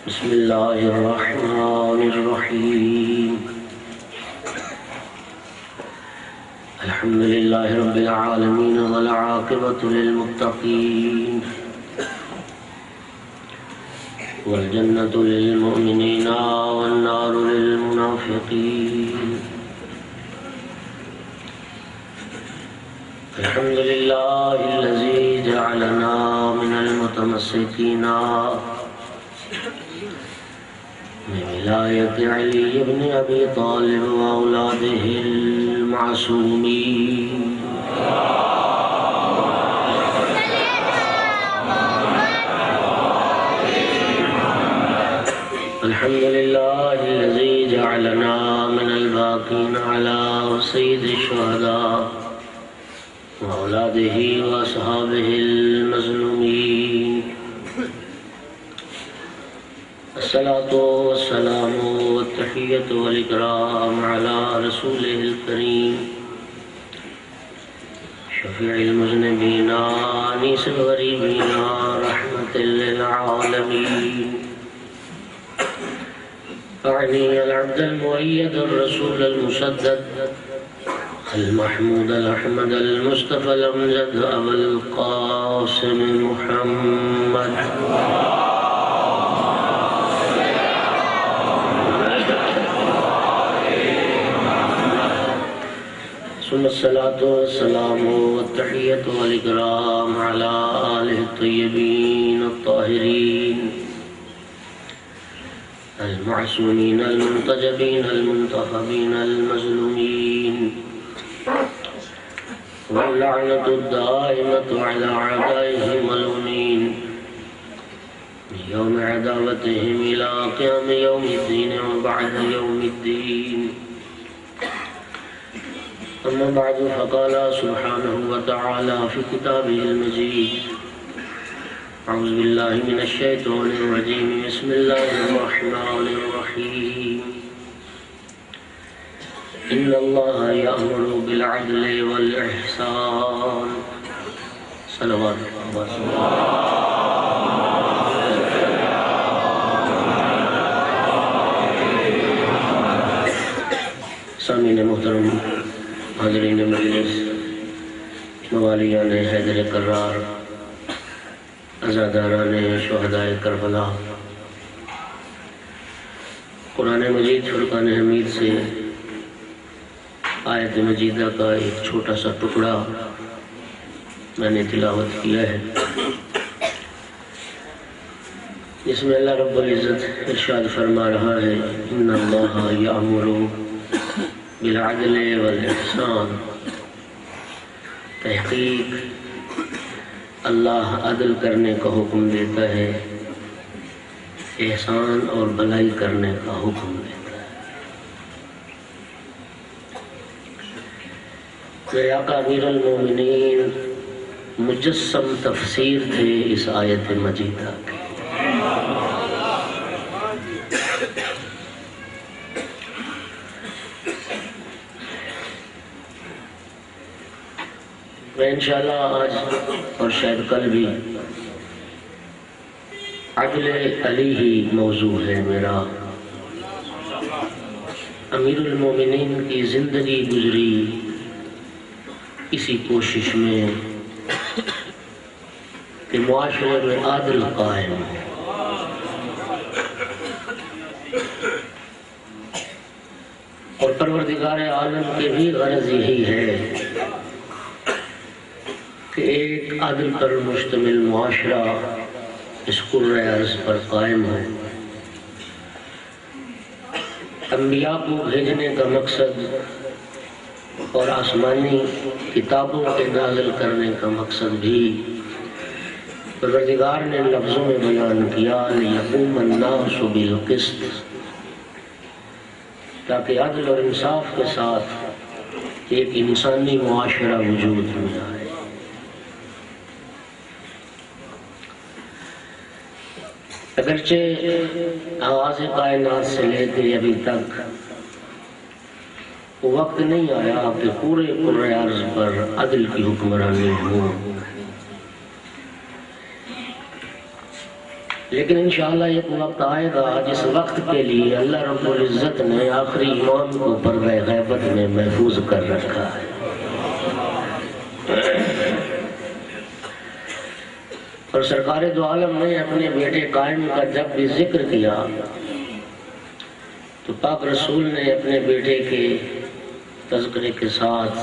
بسم الله الرحمن الرحيم الحمد لله رب العالمين والعاقبة للمتقين والجنة للمؤمنين والنار للمنافقين الحمد لله الذي جعلنا من المتمسكين بولاية علي بن أبي طالب وأولاده المعصومين الحمد لله الذي جعلنا من الباقين على سيد الشهداء وأولاده وأصحابه المظلومين الصلاة والسلام والتحية والإكرام على رسوله الكريم شفيع المذنبين أنيس الغريبين رحمة للعالمين أعني العبد المؤيد الرسول المسدد المحمود الأحمد المصطفى الأمجد أبا القاسم محمد ثم الصلاة والسلام والتحية والإكرام على آله الطيبين الطاهرين المعصومين المنتجبين المنتخبين المظلومين واللعنة الدائمة على أعدائهم الملعونين من يوم عداوتهم إلى قيام يوم الدين وبعد يوم الدين أما بعد فقال سبحانه وتعالى في كتابه المجيد أعوذ بالله من الشيطان الرجيم بسم الله الرحمن الرحيم إن الله يأمر بالعدل والإحسان صلوات سامعین محترم حاضرین مجلس موالیان حیدر کرار عزاداران شہدائے کربلا قرآن مجید فرقان حمید سے آیت مجیدہ کا ایک چھوٹا سا ٹکڑا میں نے تلاوت کیا ہے جس میں اللہ رب العزت ارشاد فرما رہا ہے ان اللہ یأمر بالعدل والاحسان تحقیق اللہ عدل کرنے کا حکم دیتا ہے احسان اور بھلائی کرنے کا حکم دیتا ہے میرے آقا امیر المومنین مجسم تفسیر تھے اس آیت مجیدہ کے میں انشاءاللہ آج اور شاید کل بھی عدل علی ہی موضوع ہے میرا امیر المومنین کی زندگی گزری اسی کوشش میں کہ معاشرے میں عدل قائم ہو اور پروردگار عالم کے بھی غرض یہی ہے کہ ایک عدل پر مشتمل معاشرہ اس قرۂ ارض پر قائم ہے انبیاء کو بھیجنے کا مقصد اور آسمانی کتابوں کے نازل کرنے کا مقصد بھی پروردگار نے لفظوں میں بیان کیا لِيَقُومَ النَّاسُ بِالْقِسْطِ تاکہ عدل اور انصاف کے ساتھ ایک انسانی معاشرہ وجود میں آئے اگرچہ آغاز کائنات سے لے کے ابھی تک وقت نہیں آیا کہ پورے قرۂ ارض پر عدل کی حکمرانی ہو لیکن انشاءاللہ ایک وقت آئے گا جس وقت کے لیے اللہ رب العزت نے آخری امام کو پردہ غیبت میں محفوظ کر رکھا ہے۔ اور سرکار دو عالم نے اپنے بیٹے قائم کا جب بھی ذکر کیا تو پاک رسول نے اپنے بیٹے کے تذکرے کے ساتھ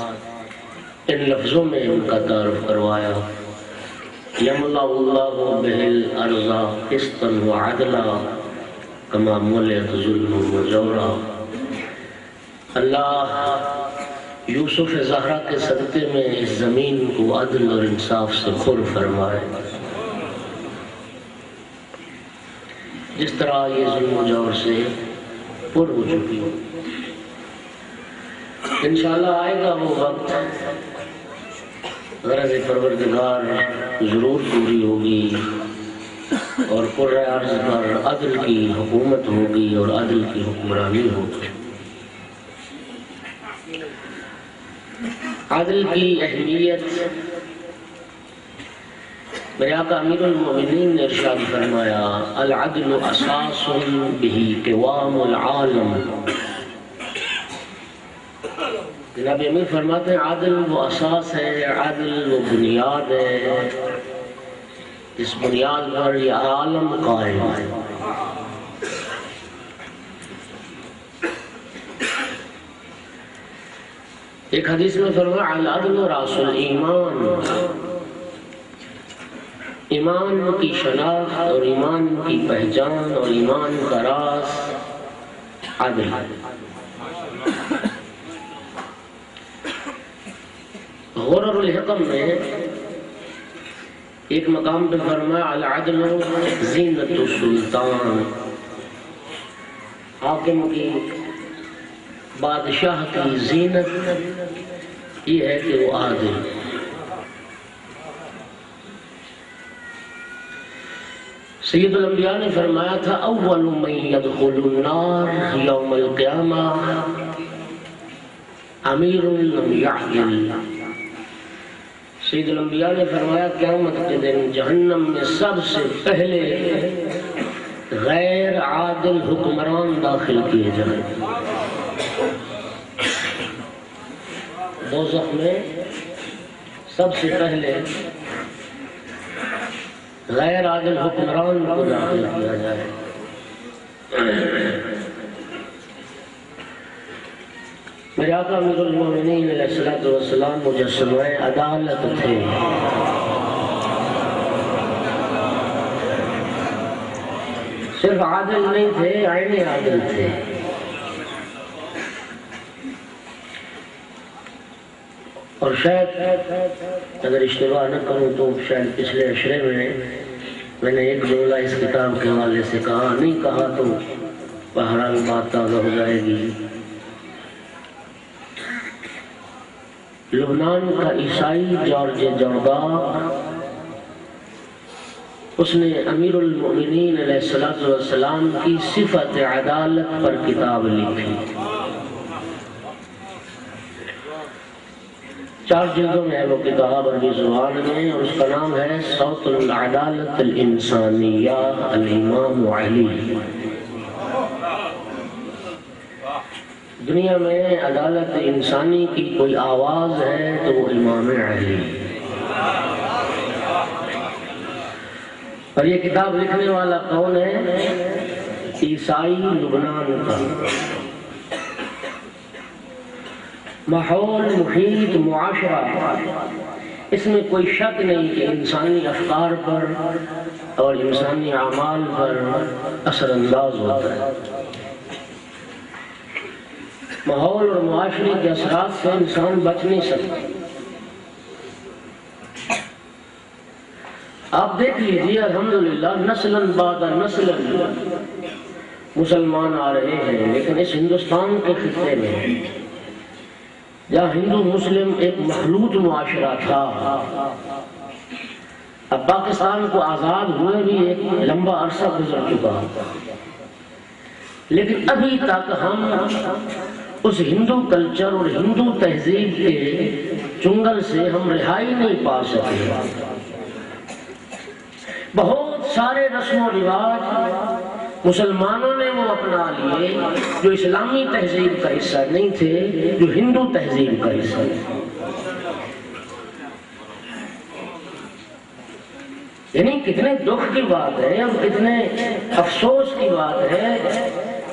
ان لفظوں میں ان کا تعارف کروایا: یملا اللہ بہ الارض قسطا وعدلا کما ملئت ظلما وجورا۔ اللہ یوسف زہرا کے صدقے میں اس زمین کو عدل اور انصاف سے پر فرمائے، جس طرح یہ ظلم و جور سے پر ہو چکی ہو۔ انشاءاللہ آئے گا وہ وقت، غرض پروردگار ضرور پوری ہوگی اور پر عرض پر عدل کی حکومت ہوگی اور عدل کی حکمرانی ہوگی۔ عدل کی اہمیت میرے آقا امیر المؤمنین نے ارشاد فرمایا: العدل اساس بہ قوام العالم۔ جناب امیر فرماتے ہیں عدل وہ اساس ہے، عدل وہ بنیاد ہے، اس بنیاد پر یہ عالم قائم ہے۔ ایک حدیث میں فرمایا: العدل راس الایمان۔ ایمان کی شناخت اور ایمان کی پہچان اور ایمان کا راز عدل ہے۔ غرر الحکم میں ایک مقام پہ فرمایا: العدل زینت السلطان۔ حاکم کی، بادشاہ کی زینت یہ ہے کہ وہ عادل۔ سید الانبیاء نے فرمایا تھا: اول من يدخل النار یوم القیامہ امیر لم يعدل۔ سید الانبیاء نے فرمایا قیامت کے دن جہنم میں سب سے پہلے غیر عادل حکمران داخل کیے جائیں۔ دوزخ میں سب سے پہلے غیر عادل حکمران کو داخل کیا جائے۔ میرے آقا امیر المومنین علیہ الصلوۃ والسلام مجسمہ عدالت تھے۔ صرف عادل نہیں تھے، عین عادل تھے۔ اور شاید اگر اشتباہ نہ کروں تو شاید پچھلے عشرے میں نے ایک جملہ اس کتاب کے حوالے سے کہا، نہیں کہا تو بہرحال بات تازہ ہو جائے گی۔ لبنان کا عیسائی جارج جرداق، اس نے امیر المؤمنین علیہ السلام کی صفت عدالت پر کتاب لکھی۔ 4 جلدوں میں ہے وہ کتاب عربی زبان میں، اور اس کا نام ہے صوت العدالت الانسانیہ الامام علی۔ دنیا میں عدالت انسانی کی کوئی آواز ہے تو وہ امام علی۔ اور یہ کتاب لکھنے والا کون ہے؟ عیسائی لبنان کا۔ ماحول، محیط، معاشرہ، اس میں کوئی شک نہیں کہ انسانی افکار پر اور انسانی اعمال پر اثر انداز ہوتا ہے۔ ماحول اور معاشرے کے اثرات سے انسان بچ نہیں سکتا۔ آپ دیکھ لیجیے الحمدللہ نسلاً بعد نسلاً مسلمان آ رہے ہیں، لیکن اس ہندوستان کے خطے میں جہاں ہندو مسلم ایک مخلوط معاشرہ تھا، اب پاکستان کو آزاد ہوئے بھی ایک لمبا عرصہ گزر چکا، لیکن ابھی تک ہم اس ہندو کلچر اور ہندو تہذیب کے چنگل سے ہم رہائی نہیں پا سکے۔ بہت سارے رسم و رواج مسلمانوں نے وہ اپنا لیے جو اسلامی تہذیب کا حصہ نہیں تھے، جو ہندو تہذیب کا حصہ تھے۔ یعنی کتنے دکھ کی بات ہے اور کتنے افسوس کی بات ہے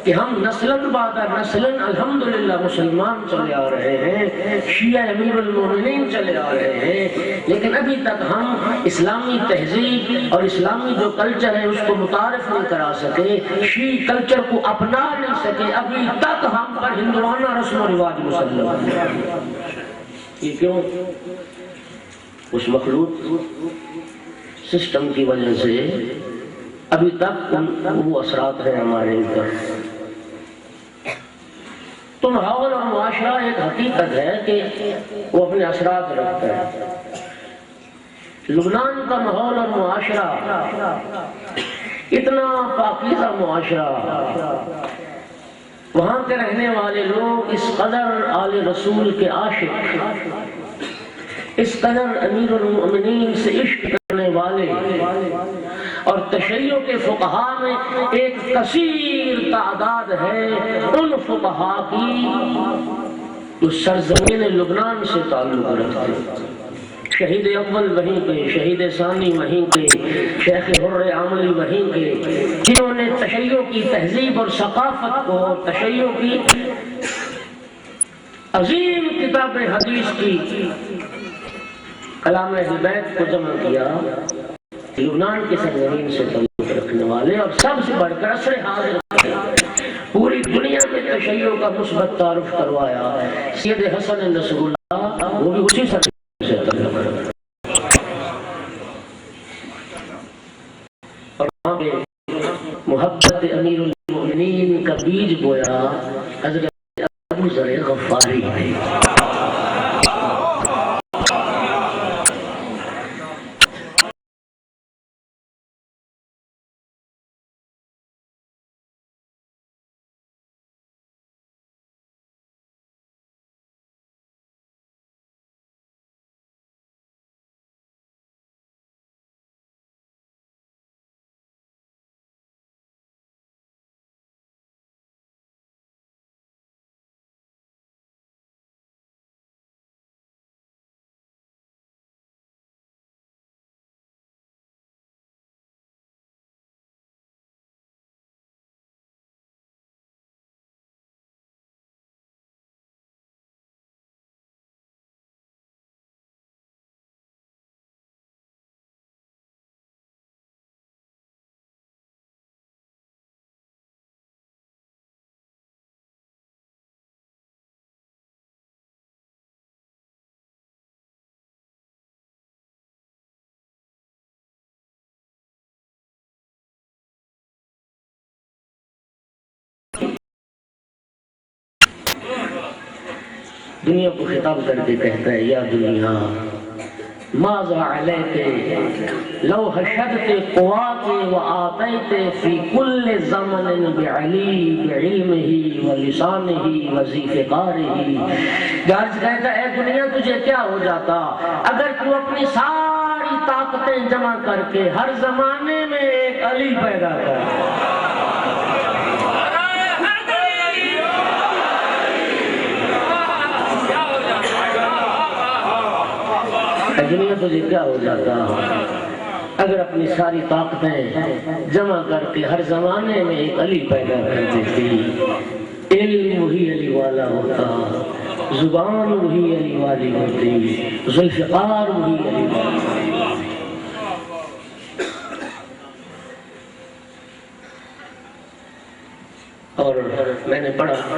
کہ ہم نسلاً بعد نسلاً الحمدللہ مسلمان چلے آ رہے ہیں، شیعہ امیر المومنین چلے آ رہے ہیں، لیکن ابھی تک ہم اسلامی تہذیب اور اسلامی جو کلچر ہے اس کو متعارف نہیں کرا سکے، شیعہ کلچر کو اپنا نہیں سکے، ابھی تک ہم پر ہندوانہ رسم و رواج مسلم ہیں۔ یہ کیوں؟ اس مخلوط سسٹم کی وجہ سے ابھی تک وہ اثرات ہیں ہمارے اوپر۔ تو ماحول اور معاشرہ ایک حقیقت ہے کہ وہ اپنے اثرات رکھتا ہے۔ لبنان کا ماحول اور معاشرہ اتنا پاکیزہ معاشرہ، وہاں کے رہنے والے لوگ اس قدر آل رسول کے عاشق، اس قدر امیر المؤمنین سے عشق کرنے والے، اور تشیع کے فقہاء میں ایک کثیر تعداد ہے ان فقہاء کی جو سرزمین لبنان سے تعلق رکھتے ہیں۔ شہید اول وہیں کے، شہید ثانی وہیں کے، شیخ حر عاملی وہیں کے، جنہوں نے تشیع کی تہذیب اور ثقافت کو، تشیع کی عظیم کتاب حدیث کی کلام اہل بیت کو جمع کیا، لبنان کی سرزمین سے تعلق رکھنے والے، اور سب سے بڑھ کر عصر حاضر پوری دنیا میں تشیع کا مثبت تعارف کروایا سید حسن نصر اللہ، وہ بھی اسی سرزمین سے تعلق رکھتے ہیں۔ اور وہاں پہ محبت امیر المؤمنین کا بیج بویا حضرت ابو ذر غفاری نے۔ دنیا کو خطاب کر کے کہتا ہے، یا دنیا ماذا علیک لو حشدت قواک وآتیت فی کل زمن بعلی بعلمہ ولسانہ وذی فقارہ۔ جارج کہتا ہے، اے دنیا تجھے کیا ہو جاتا اگر تو اپنی ساری طاقتیں جمع کر کے ہر زمانے میں ایک علی پیدا کر۔ دنیا تجھے کیا ہو جاتا اگر اپنی ساری طاقتیں جمع کر کے ہر زمانے میں ایک علی پیدا کر دیتی۔ علم وہی علی والا ہوتا، زبان وہی علی والی ہوتی، ذوالفقار وہی علی والی ہوتی۔ اور میں نے پڑھا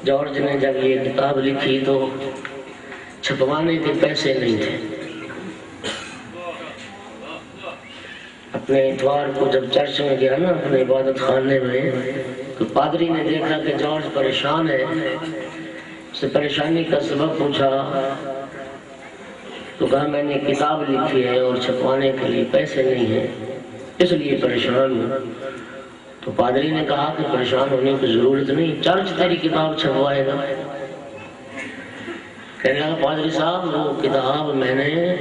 جارج نے جب یہ کتاب لکھی تو چھپوانے کے پیسے نہیں تھے۔ اپنے اتوار کو جب چرچ میں گیا نا، اپنے عبادت خانے میں، تو پادری نے دیکھا کہ جارج پریشان ہے، اس سے پریشانی کا سبب پوچھا تو کہا میں نے کتاب لکھی ہے اور چھپوانے کے لیے پیسے نہیں ہیں، اس لیے پریشان ہوں۔ تو پادری نے کہا کہ پریشان ہونے کی ضرورت نہیں، چرچ تیری کتاب چھپوائے گا۔ کہنے لگا پادری صاحب وہ کتاب میں نے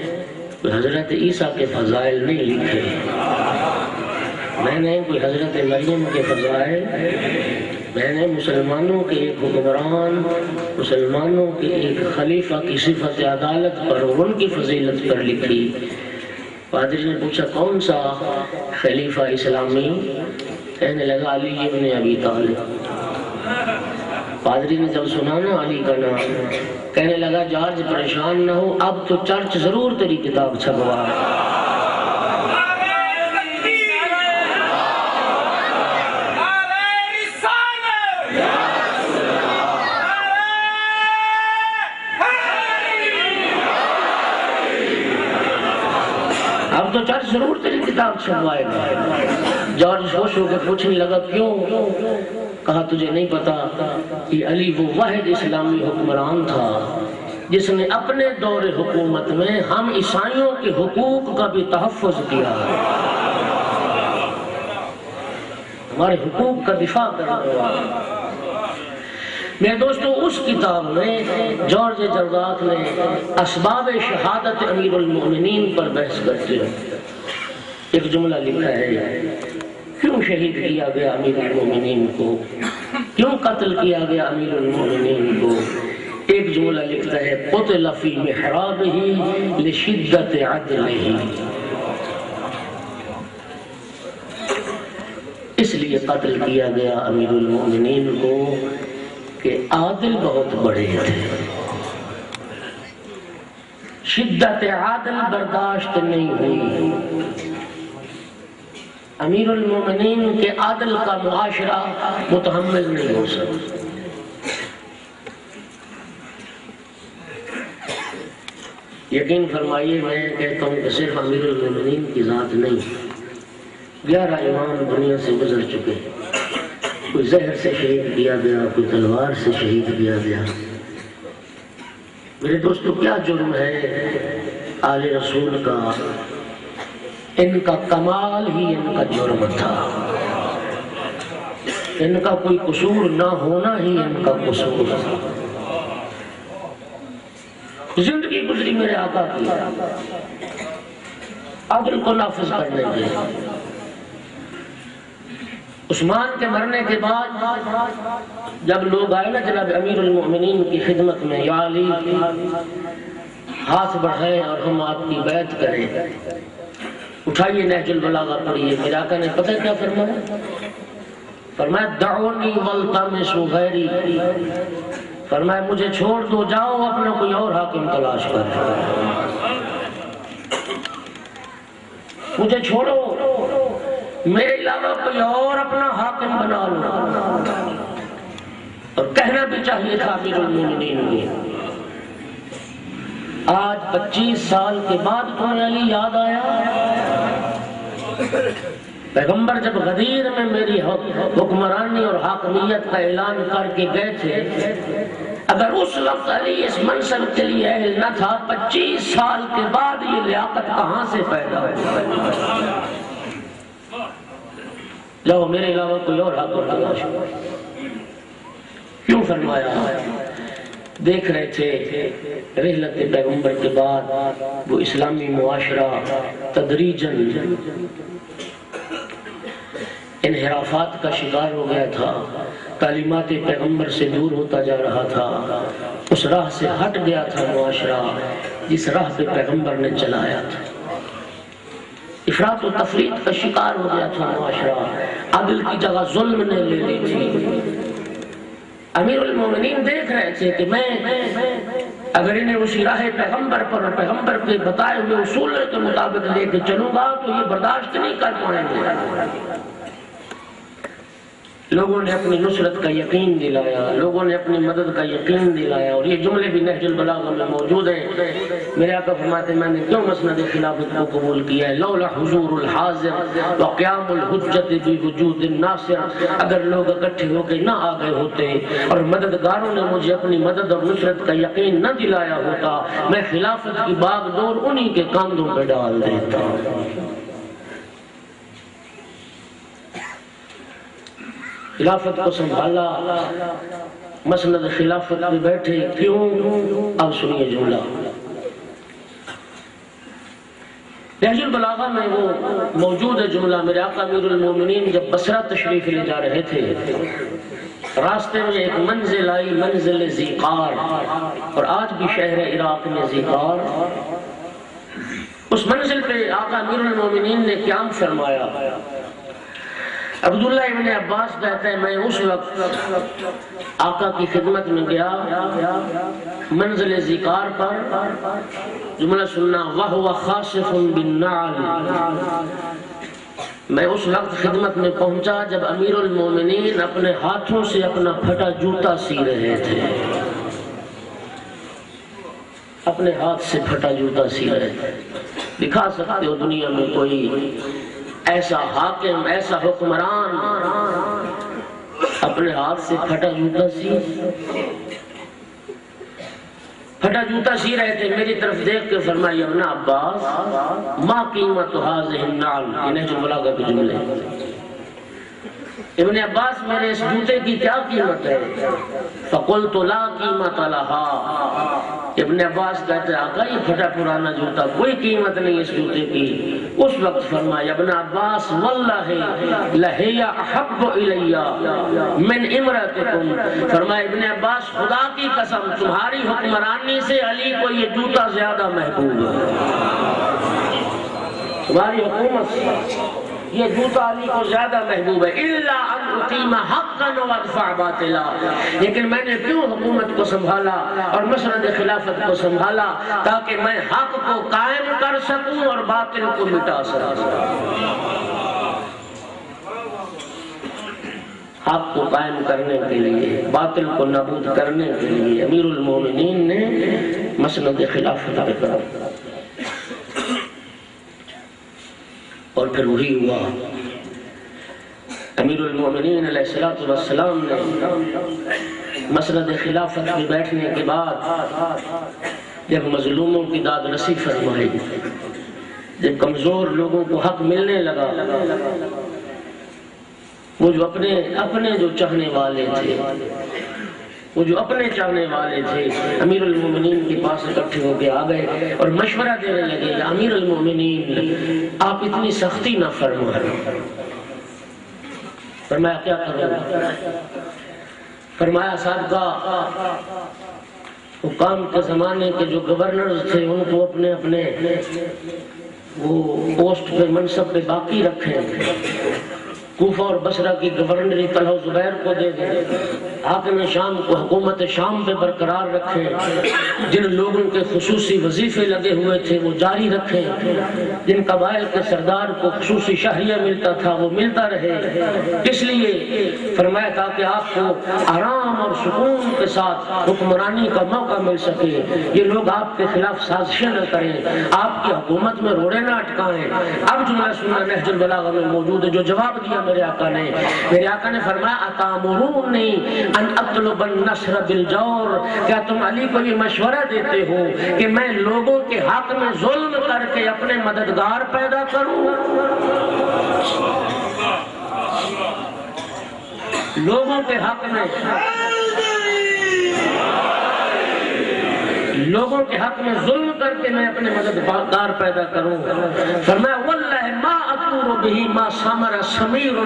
حضرت عیسیٰ کے فضائل نہیں لکھے، میں نے کوئی حضرت مریم کے فضائل، میں نے مسلمانوں کے ایک حکمران، مسلمانوں کے ایک خلیفہ کی صفت عدالت پر اور ان کی فضیلت پر لکھی۔ پادری نے پوچھا کون سا خلیفہ اسلامی؟ کہنے لگا علی ابن ابی طالب۔ پادری نے جب سنا نا علی کا نام، کہنے لگا جارج پریشان نہ ہو، اب تو چرچ ضرور تیری کتاب چھپوا۔ اب تو چرچ ضرور تیری کتاب چھپوائے گا۔ جارج خوش ہو کے پوچھنے لگا کیوں؟ کہا تجھے نہیں پتا کہ علی وہ واحد اسلامی حکمران تھا جس نے اپنے دور حکومت میں ہم عیسائیوں کے حقوق کا بھی تحفظ کیا، ہمارے حقوق کا دفاع کرنے والا۔ میرے دوستو، اس کتاب میں جارج جرداق نے اسباب شہادت امیر المؤمنین پر بحث کرتے ہیں ایک جملہ لکھا ہے، کیوں شہید کیا گیا امیر المؤمنین کو، کیوں قتل کیا گیا امیر المؤمنین کو؟ ایک جملہ لکھتا ہے قتل فی محرابہ لشدت عدلہ، اس لیے قتل کیا گیا امیر المؤمنین کو کہ عادل بہت بڑے تھے، شدت عادل برداشت نہیں ہوئی، امیر المومنین کے عادل کا معاشرہ متحمل نہیں ہو سکتا۔ یقین فرمائیے، میں کہتا ہوں کہ صرف امیر المومنین کی ذات نہیں، 11 امام دنیا سے گزر چکے، کوئی زہر سے شہید کیا گیا، کوئی تلوار سے شہید کیا گیا۔ میرے دوستو، کیا جرم ہے آل رسول کا؟ ان کا کمال ہی ان کا جرم تھا، ان کا کوئی قصور نہ ہونا ہی ان کا قصور تھا۔ زندگی گزری میرے آقا کی عدل کو نافذ کرنے کے۔ عثمان کے مرنے کے بعد جب لوگ آئے نا جناب امیر المؤمنین کی خدمت میں، یا علی ہاتھ بڑھائیں اور ہم آپ کی بیعت کریں، اٹھائیے نہج البلاغہ پڑھیے۔ میرے آقا نے پتہ کیا فرمایا؟ فرمایا دعونی والتمسوا غیری، فرمایا مجھے چھوڑ دو، جاؤ اپنا کوئی اور حاکم تلاش کر، مجھے چھوڑو، میرے علاوہ کوئی اور اپنا حاکم بنا لو۔ اور کہنا بھی چاہیے تھا امیر المومنین کو۔ آج 25 سال کے بعد تمہیں علی یاد آیا؟ پیغمبر جب غدیر میں میری حکمرانی اور حاکمیت کا اعلان کر کے گئے تھے، اگر اس وقت علی اس منصب کے لیے اہل نہ تھا، 25 سال کے بعد یہ لیاقت کہاں سے پیدا ہوئی؟ جاؤ میرے علاوہ کوئی اور حاکم تلاش کرو۔ کیوں فرمایا؟ دیکھ رہے تھے رحلت پیغمبر کے بعد وہ اسلامی معاشرہ تدریجاً انحرافات کا شکار ہو گیا تھا، تعلیمات پیغمبر سے دور ہوتا جا رہا تھا، اس راہ سے ہٹ گیا تھا معاشرہ جس راہ پہ پیغمبر نے چلایا تھا، افراط و تفریط کا شکار ہو گیا تھا معاشرہ، عدل کی جگہ ظلم نے لے لی تھی۔ امیر المومنین دیکھ رہے تھے کہ میں اگر انہیں اسی راہ پیغمبر پر اور پیغمبر کے بتائے ہوئے اصول کے مطابق لے کے چلوں گا تو یہ برداشت نہیں کر پائیں گے۔ لوگوں نے اپنی نصرت کا یقین دلایا، لوگوں نے اپنی مدد کا یقین دلایا، اور یہ جملے بھی نہج البلاغہ میں موجود ہیں۔ میرے آقا فرماتے ہیں میں نے کیوں مسند خلافت کو قبول کیا ہے؟ لولا حضور الحاضر وقیام الحجت بوجود الناصر، اگر لوگ اکٹھے ہو کے نہ آ گئے ہوتے اور مددگاروں نے مجھے اپنی مدد اور نصرت کا یقین نہ دلایا ہوتا، میں خلافت کی باغ ڈور انہی کے کاندھوں پہ ڈال دیتا۔ خلافت کو سنبھالا، مسند خلافت میں بیٹھے، کیوں؟ اب سنیے جملہ، نہج البلاغہ میں وہ موجود ہے جملہ، میرے آقا امیر المومنین جب بصرہ تشریف لے جا رہے تھے، راستے میں ایک منزل آئی، منزل ذیقار، اور آج بھی شہر عراق میں ذیقار، اس منزل پہ آقا امیر المومنین نے قیام فرمایا۔ عبداللہ ابن عباس کہتا ہے میں اس وقت آقا کی خدمت میں گیا منزل ذیقار پر، جملہ سننا وَهُوَ خَاصِفٌ بِالنَّعْلِ، میں اس وقت خدمت میں پہنچا جب امیر المومنین اپنے ہاتھوں سے اپنا پھٹا جوتا سی رہے تھے، اپنے ہاتھ سے پھٹا جوتا سی رہے تھے۔ دکھا سکتے ہو دنیا میں کوئی ایسا حاکم، ایسا حکمران اپنے ہاتھ سے پھٹا جوتا سی رہے تھے؟ میری طرف دیکھ کے فرمایا ابن عباس ما قیمت هذه النعل، یہ نہج البلاغہ کے جملے ہیں۔ ابن عباس میرے اس جوتے کی کیا قیمت ہے؟ فقلت لا قیمت لها، ابن عباس کہتے ہیں آقا یہ پھٹا پرانا جوتا کوئی قیمت نہیں اس جوتے کی۔ اس وقت فرمایا ابن عباس واللہ لہی احب الی من امرأتکم، فرمایا ابن عباس خدا کی قسم تمہاری حکمرانی سے علی کو یہ جوتا زیادہ محبوب ہے، تمہاری حکومت سے یہ جوتا علی کو زیادہ محبوب ہے۔ الا ان اقیم حقا وادفع باطلا، لیکن میں نے کیوں حکومت کو سنبھالا اور مسند خلافت کو سنبھالا؟ تاکہ میں حق کو قائم کر سکوں اور باطل کو مٹا سکوں۔ حق کو قائم کرنے کے لیے، باطل کو نابود کرنے کے لیے امیر المومنین نے مسند خلافت پہ، اور پھر وہی ہوا۔ امیر المومنین علیہ السلام نے مسند خلافت میں بیٹھنے کے بعد جب مظلوموں کی داد رسی فرمائی، جب کمزور لوگوں کو حق ملنے لگا، وہ جو اپنے جو چاہنے والے تھے، وہ جو اپنے چاہنے والے تھے امیر المومنین کے پاس اکٹھے ہو کے آ گئے اور مشورہ دینے لگے کہ امیر المومنین آپ اتنی سختی نہ فرمائیں۔ فرمایا کیا کروں؟ فرمایا سابقہ حکام کے زمانے کے جو گورنرز تھے ان کو اپنے اپنے وہ پوسٹ پہ منصب پہ باقی رکھیں، کوفہ اور بصرہ کی گورنری طلحہ و زبیر کو دے دیں، حاکم شام کو حکومت شام پہ برقرار رکھیں، جن لوگوں کے خصوصی وظیفے لگے ہوئے تھے وہ جاری رکھیں، جن قبائل کے سردار کو خصوصی شہریہ ملتا تھا وہ ملتا رہے۔ اس لیے فرمایا تھا کہ آپ کو آرام اور سکون کے ساتھ حکمرانی کا موقع مل سکے، یہ لوگ آپ کے خلاف سازشیں نہ کریں، آپ کی حکومت میں روڑے نہ اٹکائیں۔ اب جملہ سننا نہج البلاغہ میں موجود ہے جو جواب دیا میرے آقا نے فرمایا اتامرونی ان اطلب النصر بالجور، کیا تم علی کو یہ مشورہ دیتے ہو کہ میں لوگوں کے حق میں ظلم کر کے اپنے مددگار پیدا کروں؟ لوگوں کے حق میں ظلم کر کے میں اپنے مددگار پیدا کروں؟ فرمایا واللہ ما اطور به ما سمر سمیر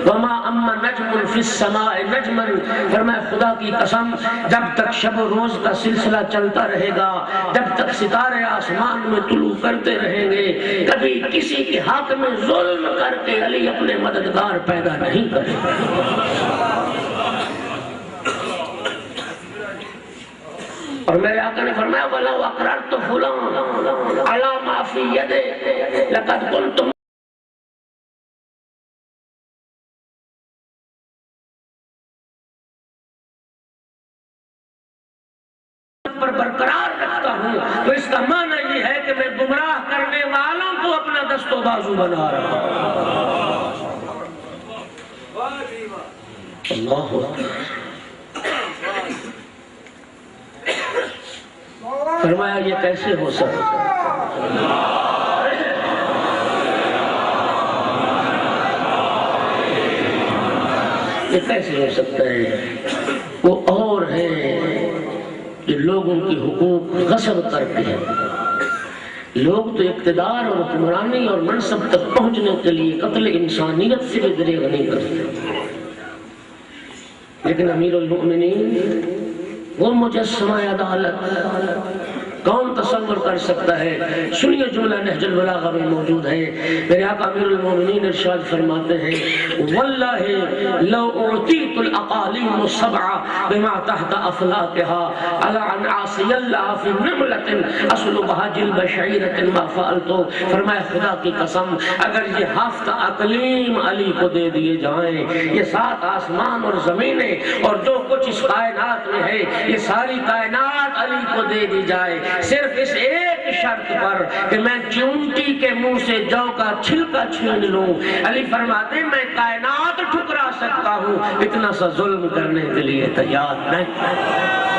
وما اما نجم فی السماء نجما، فرمایا خدا کی قسم جب تک شب و روز کا سلسلہ چلتا رہے گا، جب تک ستارے آسمان میں طلوع کرتے رہیں گے، کبھی کسی کے حق میں ظلم کر کے علی اپنے مددگار پیدا نہیں کرے گا۔ اور میرے آقا نے فرمایا وَلَوْ أَقْرَرْتُ فُلَانًا عَلَى مَا فِي يَدِهِ لَقَدْ كُنْتُ پر برقرار رکھتا ہوں، تو اس کا معنی یہ ہے کہ میں گمراہ کرنے والوں کو اپنا دست و بازو بنا رہا ہوں۔ اللہ فرمایا یہ کیسے ہو سکتا ہے؟ یہ کیسے ہو سکتا ہے؟ وہ اور ہیں جو لوگوں کی حقوق غصب کرتے ہیں، لوگ تو اقتدار اور حکمرانی اور منصب تک پہنچنے کے لیے قتل انسانیت سے بھی دریغ نہیں کرتے، لیکن امیر المؤمنین وہ مجسمہ عدالت کون تصور کر سکتا ہے؟ سنیے جملہ نہج البلاغہ میں موجود ہے، میرے آقا امیر المومنین ارشاد فرماتے ہیں واللہ لو اعطیت الاقالیم السبع بما تحت افلاکها على ان عاصی اللہ فی نملۃ اصلبها جلب شعیرۃ ما فعلت، فرمایا خدا کی قسم اگر یہ 7 اقلیم علی کو دے دیے جائیں، یہ 7 آسمان اور زمینیں اور جو کچھ اس کائنات میں ہے یہ ساری کائنات علی کو دے دی جائے، صرف اس ایک شرط پر کہ میں چونٹی کے منہ سے جو کا چھلکا چھین لوں، علی فرماتے ہیں میں کائنات ٹھکرا سکتا ہوں، اتنا سا ظلم کرنے کے لیے تیار نہیں۔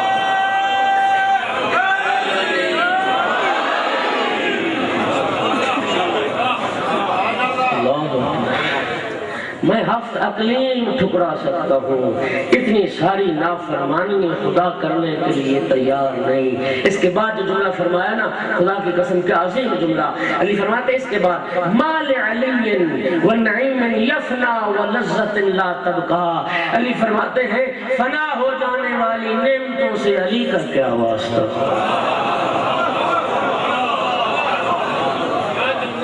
میں 7 اقلیم ٹھکرا سکتا ہوں، اتنی ساری نافرمانی خدا کرنے کے لیے تیار نہیں۔ اس کے بعد جو جملہ فرمایا نا، خدا کی قسم کیا عظیم جملہ، علی فرماتے اس کے بعد مال علی ونعیم یفنا ولذت لا تبقى، علی فرماتے ہیں فنا ہو جانے والی نعمتوں سے علی کا کیا واسطہ،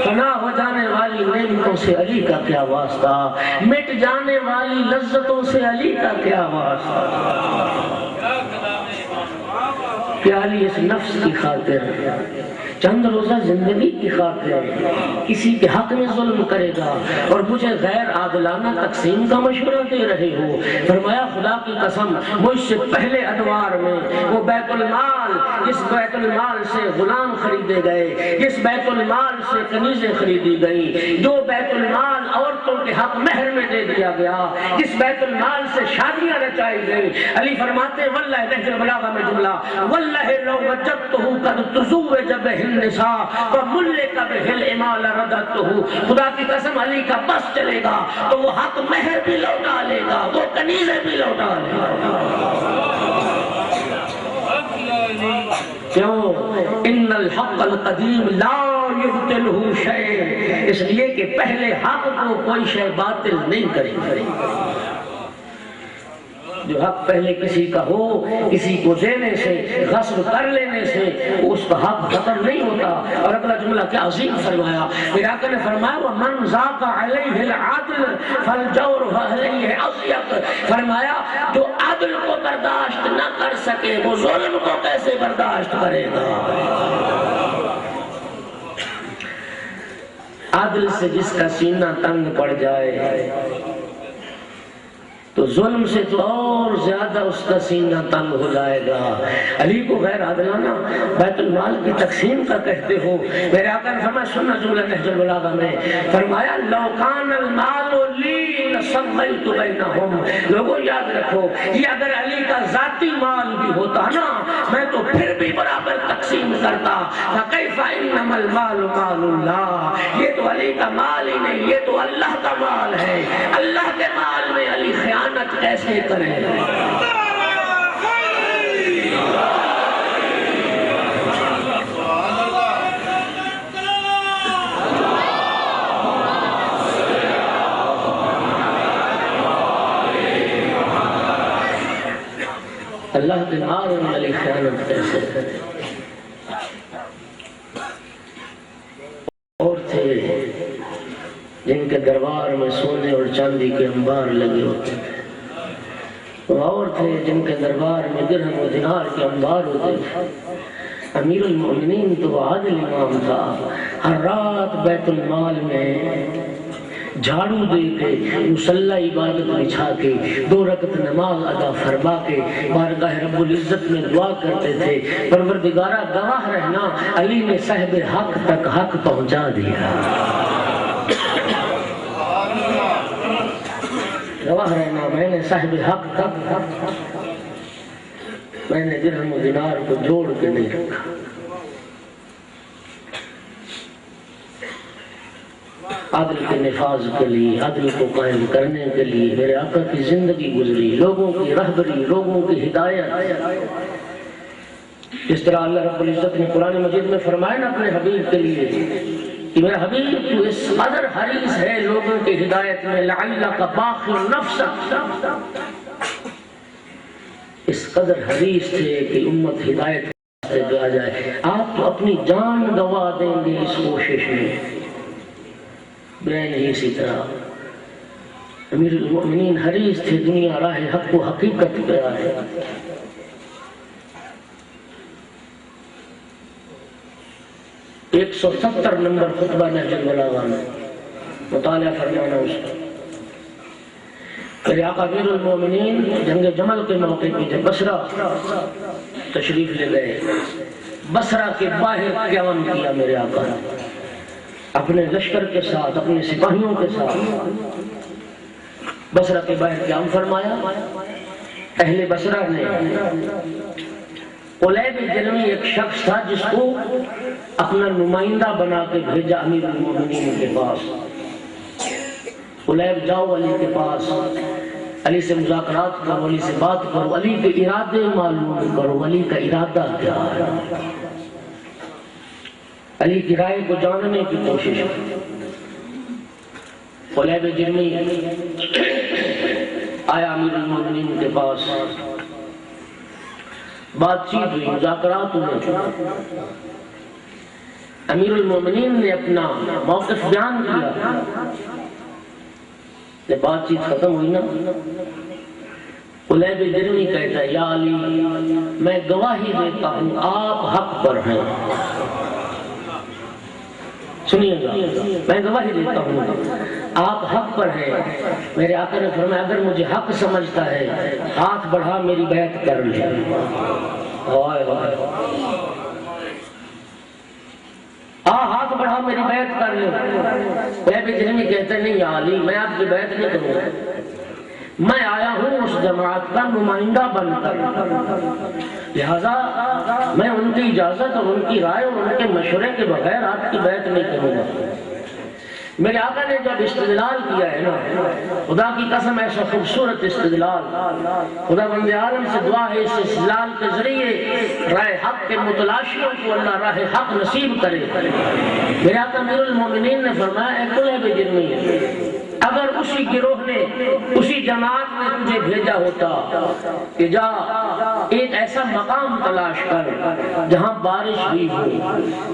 فنا ہو جانے والی نعمتوں سے علی کا کیا واسطہ، مٹ جانے والی لذتوں سے علی کا کیا واسطہ۔ کیا علی اس نفس کی خاطر، چند روزہ زندگی کی خاطر کسی کے حق میں ظلم کرے گا اور مجھے غیر عادلانہ تقسیم کا مشورہ دے رہے ہو؟ فرمایا خدا کی قسم مجھ سے پہلے ادوار میں وہ بیت المال، جس بیت المال سے غلام خریدے گئے، جس بیت المال سے کنیزیں خریدی گئیں، جو بیت المال عورتوں کے حق مہر میں دے دیا گیا، جس بیت المال سے شادیاں رچائی گئی، علی فرماتے ہیں واللہ نہج البلاغہ میں جملہ واللہ لو وجدتہ قد تزوج بہ النساء وملک بہ الامال رددتہ، خدا کی قسم علی کا بس چلے گا تو وہ حق مہر بھی لوٹا لے گا، وہ کنیزیں بھی لوٹا لے گا۔ کیوں؟ ان الحق القدیم لا یبطلہ شیء، اس لیے کہ پہلے حق کو کوئی شے باطل نہیں کرے گا۔ جو حق پہلے کسی کا ہو، کسی کو دینے سے، غصب کر لینے سے اس کا حق ختم نہیں ہوتا۔ اور اگلا جملہ کیا عظیم فرمایا، میرے آقا نے فرمایا وَمَنْ ذَاقَ عَلَيْهِ الْعَدْلِ فَالْجَوْرُ عَلَيْهِ أَضْيَقُ، فرمایا جو عدل کو برداشت نہ کر سکے وہ ظلم کو کیسے برداشت کرے گا۔ عدل سے جس کا سینہ تنگ پڑ جائے تو ظلم سے تو اور زیادہ اس کا سینہ تنگ ہو جائے گا۔ علی کو غیر عادلانہ بیت المال کی تقسیم کا کہتے ہو، میرے آقا نے فرمایا سننا جملہ نہج البلاغہ میں، فرمایا لو کان المال لی لسمیت بینہم، لوگوں یاد رکھو یہ اگر علی کا ذاتی مال بھی ہوتا نا میں تو پھر بھی برابر تقسیم کرتا، فکیف انما المال مال اللہ، یہ تو علی کا مال ہی نہیں، یہ تو اللہ کا مال ہے، اللہ کے مال میں علی خیانت کیسے کرے؟ اللہ کے مال میں علی خیانت کیسے کرے؟ اور تھے جن کے دربار میں سونے اور چاندی کے انبار لگے ہوتے تھے، اور تھے جن کے دربار میں درہم و دینار کے انبار ہوتے تھے۔ امیر المؤمنین تو عادل امام تھا، ہر رات بیت المال میں جھاڑو دے کے مصلی عبادت بچھا کے 2 رکعت نماز ادا فرما کے بارگاہ رب العزت میں دعا کرتے تھے پروردگارہ گواہ رہنا علی نے صاحب حق تک حق پہنچا دیا، گواہ رہنا میں نے صاحب حق تک میں نے درہم و دینار کو جوڑ کے نہیں رکھا۔ عدل کے نفاذ کے لیے، عدل کو قائم کرنے کے لیے میرے آقا کی زندگی گزری، لوگوں کی رہبری، لوگوں کی ہدایت، اس طرح اللہ رب العزت نے قرآن مجید میں فرمایا نا اپنے حبیب کے لیے کہ میرا حبیب تو اس قدر حریص ہے لوگوں کی ہدایت میں، لعلک باخع نفسک، اس قدر حریص تھے کہ امت ہدایت سے آ جائے، آپ تو اپنی جان گوا دیں گے اس کوشش میں۔ بین ہی اسی طرح امیر المؤمنین حریص تھے دنیا راہ حق و حقیقت پہ آئے۔ 170 نمبر خطبہ نہج البلاغہ میں مطالعہ فرمانا اس کا۔ میرے آقا امیر المؤمنین جنگ جمل کے موقع پہ جب بصرہ تشریف لے گئے، بصرہ کے باہر قیام کیا میرے آقا اپنے لشکر کے ساتھ، اپنے سپاہیوں کے ساتھ بصرہ کے باہر قیام فرمایا۔ اہل بصرہ نے قلیب جلمی ایک شخص تھا جس کو اپنا نمائندہ بنا کے بھیجا امیر المؤمنین کے پاس، قلیب جاؤ علی کے پاس، علی سے مذاکرات کرو، علی سے بات کرو، علی کے ارادے معلوم کرو، علی کا ارادہ کیا ہے، علی کی رائے کو جاننے کی کوشش کی۔ قلیب جرمی آیا امیر المؤمنین کے پاس، بات چیت ہوئی، مذاکرات ہوئے، امیر المؤمنین نے اپنا موقف بیان کیا۔ جب بات چیت ختم ہوئی نا، قلیب جرمی کہتا ہے یا علی میں گواہی دیتا ہوں آپ حق پر ہیں، سنیے گا، میں گواہی دیتا ہوں آپ حق پر ہیں۔ میرے آقا نے فرمایا اگر مجھے حق سمجھتا ہے ہاتھ بڑھا میری بیعت کر لے۔ ہاتھ بڑھا میری بیعت کر لے۔ قلیب جرمی کہتے ہیں نہیں یا علی میں آپ کی بیعت نہیں کروں گا، میں آیا ہوں اس جماعت کا نمائندہ بن کر، لہذا میں ان کی اجازت اور ان کی رائے اور ان کے مشورے کے بغیر آپ کی بیعت نہیں کروں گا۔ میرے آقا نے جب استدلال کیا ہے نا، خدا کی قسم ایسا خوبصورت استدلال، خدا بند عالم سے دعا ہے اس استدلال کے ذریعے راہ حق کے متلاشیوں کو اللہ راہ حق نصیب کرے۔ میرے آقا امیر المؤمنین نے فرمایا اے قلیب جرمی اگر اسی گروہ نے، اسی جماعت نے تجھے بھیجا ہوتا کہ جا ایک ایسا مقام تلاش کر جہاں بارش ہوئی ہو،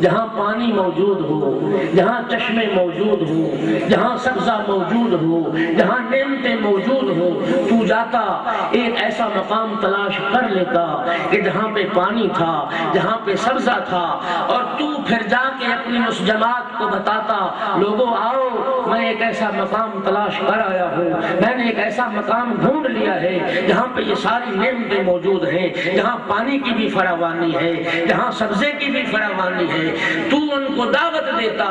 جہاں پانی موجود ہو، جہاں چشمے موجود ہو، جہاں سبزہ موجود ہو، جہاں نعمتیں موجود ہو، تو جاتا ایک ایسا مقام تلاش کر لیتا کہ جہاں پہ پانی تھا، جہاں پہ سبزہ تھا، اور تو پھر جا کے اپنی اس جماعت کو بتاتا لوگوں آؤ میں ایک ایسا مقام تلاش کر آیا ہوں، میں نے ایک ایسا مقام ڈھونڈ لیا ہے جہاں پہ یہ ساری نعمتیں موجود ہیں، جہاں پانی کی بھی فراوانی ہے، جہاں سبزے کی بھی فراوانی ہے، تو ان کو دعوت دیتا،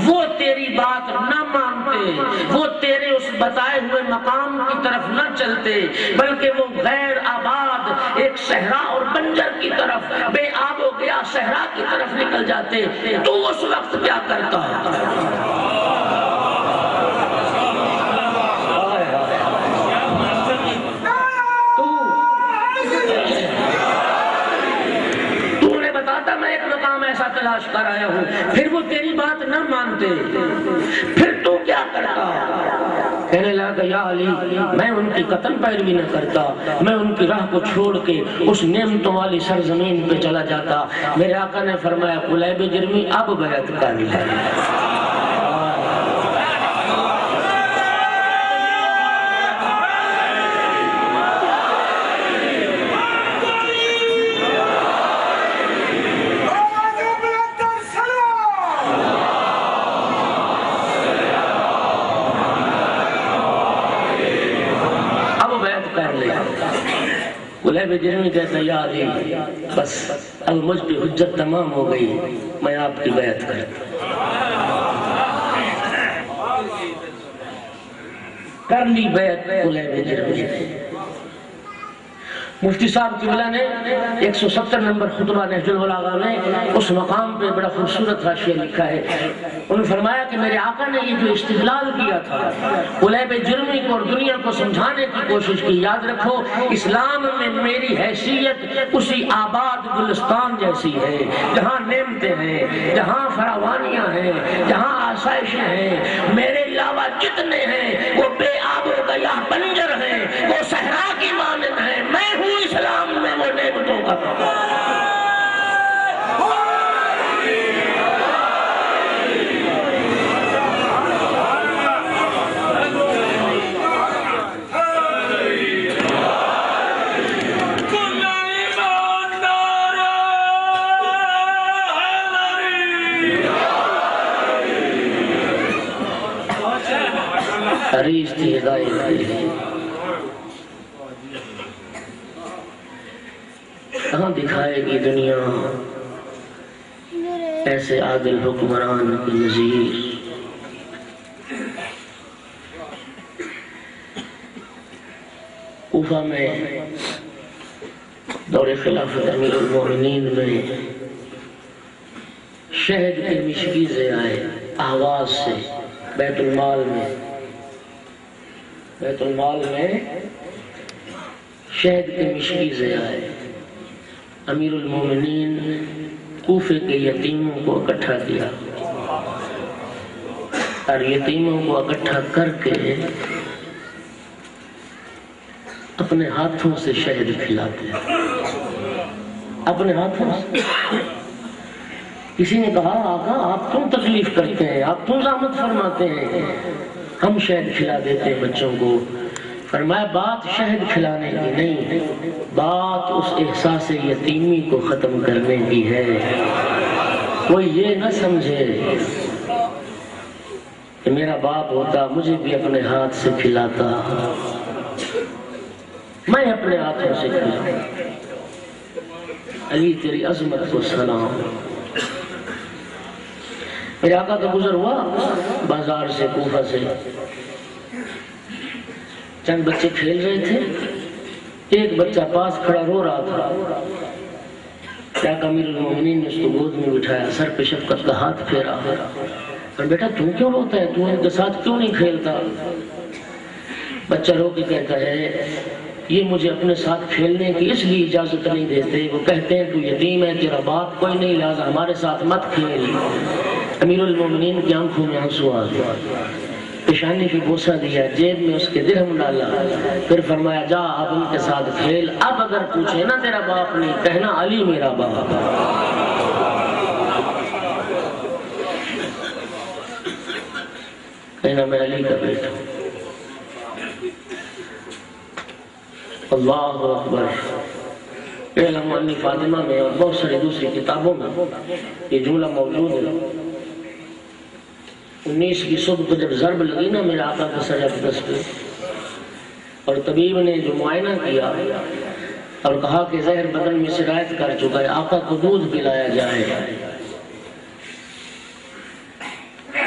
وہ تیری بات نہ مانتے، وہ تیرے اس بتائے ہوئے مقام کی طرف نہ چلتے، بلکہ وہ غیر آباد ایک صحرا اور بنجر کی طرف، بے آب و گیا صحرا کی طرف نکل جاتے، تو اس وقت کیا کرتا؟ تلاش کر آیا ہوں، پھر وہ تیری بات نہ مانتے، پھر تو کیا کرتا؟ کہنے لگا یا علی میں ان کی قتل پیروی نہ کرتا، میں ان کی راہ کو چھوڑ کے اس نعمتوں والی سرزمین پہ چلا جاتا۔ میرے آقا نے فرمایا قلیب جرمی اب بیعت کر لے۔ قلیب جرمی کہتا یا علی بس اب مجھ پہ حجت تمام ہو گئی، میں آپ کی بیعت کرتا۔ کر لی بیعت قلیب جرمی۔ مفتی صاحب قبلہ نے 170 نمبر خطبہ نہج البلاغہ میں اس مقام پہ بڑا خوبصورت حاشیہ لکھا ہے. انہوں نے فرمایا کہ میرے آقا نے یہ جو استدلال کیا تھا قلیب جرمی کو اور دنیا کو سمجھانے کی کوشش کی، یاد رکھو اسلام میں میری حیثیت اسی آباد گلستان جیسی ہے جہاں نعمتیں ہیں، جہاں فراوانیاں ہیں، جہاں آسائشیں ہیں. میرے علاوہ جتنے ہیں وہ بے آب و گیاہ بنجر ہیں، وہ صحرا کی مانند ہیں. میں ہوں اسلام میں وہ نعمتوں کا حریص تھی ہدایت کی. کہاں دکھائے گی دنیا ایسے عادل حکمران کی نظیر. کوفہ میں دور خلافت امیر المومنین میں شہد کی مشکیزیں آئے آواز سے. بیت المال میں شہد کے مشکیزیں آئے. امیر المومنین کوفے کے یتیموں کو اکٹھا کیا اور یتیموں کو اکٹھا کر کے اپنے ہاتھوں سے شہد کھلاتے. اپنے ہاتھوں سے. کسی نے کہا آقا آپ کیوں تکلیف کرتے ہیں، آپ کیوں زحمت فرماتے ہیں، ہم شہد کھلا دیتے ہیں بچوں کو. فرمایا بات شہد کھلانے کی نہیں، بات اس احساس یتیمی کو ختم کرنے کی ہے. کوئی یہ نہ سمجھے کہ میرا باپ ہوتا مجھے بھی اپنے ہاتھ سے کھلاتا، میں اپنے ہاتھوں سے کھلاتا. علی تیری عظمت کو سلام. میرے آقا کا گزر ہوا بازار سے کوفہ سے. چند بچے کھیل رہے تھے، ایک بچہ پاس کھڑا رو رہا تھا. کیا امیر المومنین نے اس کو گود میں بٹھایا، سر پہ شفقت کا ہاتھ پھیرا اور بیٹا تم کیوں روتا ہے، تم ان کے ساتھ کیوں نہیں کھیلتا؟ بچہ رو کے کہتا ہے یہ مجھے اپنے ساتھ کھیلنے کی اس لیے اجازت نہیں دیتے، وہ کہتے ہیں تو یتیم ہے، تیرا باپ کوئی نہیں، لہٰذا ہمارے ساتھ مت کھیل. امیر المومنین کی آنکھوں میں آنسو آ گیا، پیشانی پہ بوسہ دیا، جیب میں اس کے درہم ڈالا، پھر فرمایا جا اب ان کے ساتھ کھیل. اب اگر پوچھے نا تیرا باپ نہیں، کہنا علی میرا باپ. کہنا میں علی کا بیٹا ہوں. اللہ اکبر. علم انی فاطمہ میں اور بہت ساری دوسری کتابوں میں یہ جملہ موجود ہے. 19 کی صبح کو جب ضرب لگی نا میرے آقا کے سر اقدس پہ، اور طبیب نے جو معائنہ کیا اور کہا کہ زہر بدن میں سرایت کر چکا ہے، آقا کو دودھ پلایا جائے.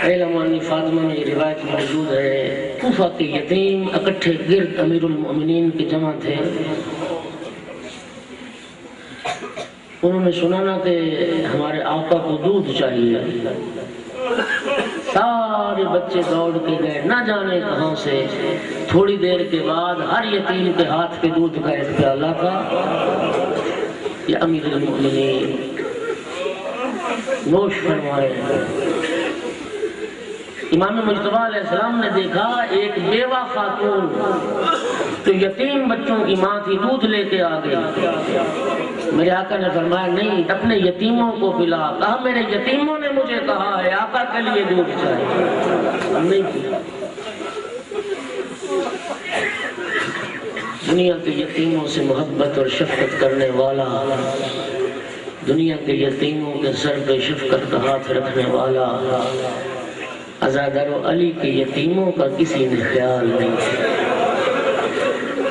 علم انی فاطمہ میں یہ روایت موجود ہے. کوفہ کے یتیم اکٹھے گرد امیر المومنین کے جمع تھے. انہوں نے سنا نا کہ ہمارے آقا کو دودھ چاہیے. سارے بچے دوڑ کے گئے نہ جانے کہاں سے. تھوڑی دیر کے بعد ہر یتیم کے ہاتھ پہ دودھ کا ایک پیالہ تھا. یہ امیر المومنین نوش فرمائے. امام مجتبی علیہ السلام نے دیکھا ایک بیوہ خاتون تو یتیم بچوں کی ماں تھی، دودھ لے کے آ گئی. میرے آقا نے فرمایا نہیں، اپنے یتیموں کو پلا. کہا میرے یتیموں نے مجھے کہا ہے آقا کے لیے دودھ چاہیے، نہیں پلا. دنیا کے یتیموں سے محبت اور شفقت کرنے والا، دنیا کے یتیموں کے سر پہ شفقت کا ہاتھ رکھنے والا، عزادار علی کے یتیموں کا کسی نے خیال نہیں کیا.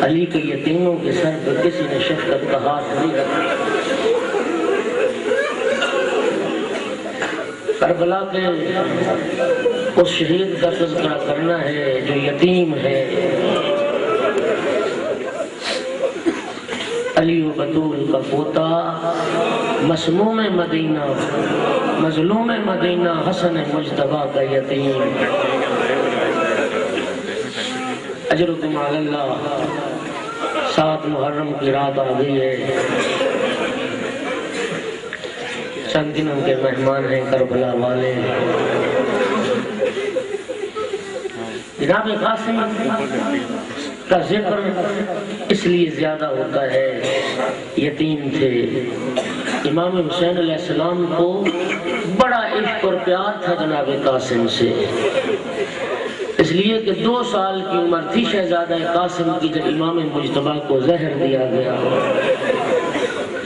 علی کے یتیموں کے سر پہ کسی نے شفقت کا ہاتھ نہیں رکھا. کربلا کے اس شہید کا تذکرہ کرنا ہے جو یتیم ہے. علی و بطول کا پوتا، مسموم مدینہ، مظلوم مدینہ، حسن مجتبیٰ کا یتیم، اجرکم علی اللہ۔ 7 محرم کی رات آ گئی ہے، چند دنوں کے مہمان ہیں کربلا والے۔ جناب قاسم کا ذکر اس لیے زیادہ ہوتا ہے، یتیم تھے۔ امام حسین علیہ السلام کو بڑا عشق اور پیار تھا جناب قاسم سے، اس لیے کہ 2 سال کی عمر تھی شہزادہ قاسم کی جب امام مجتبیٰ کو زہر دیا گیا۔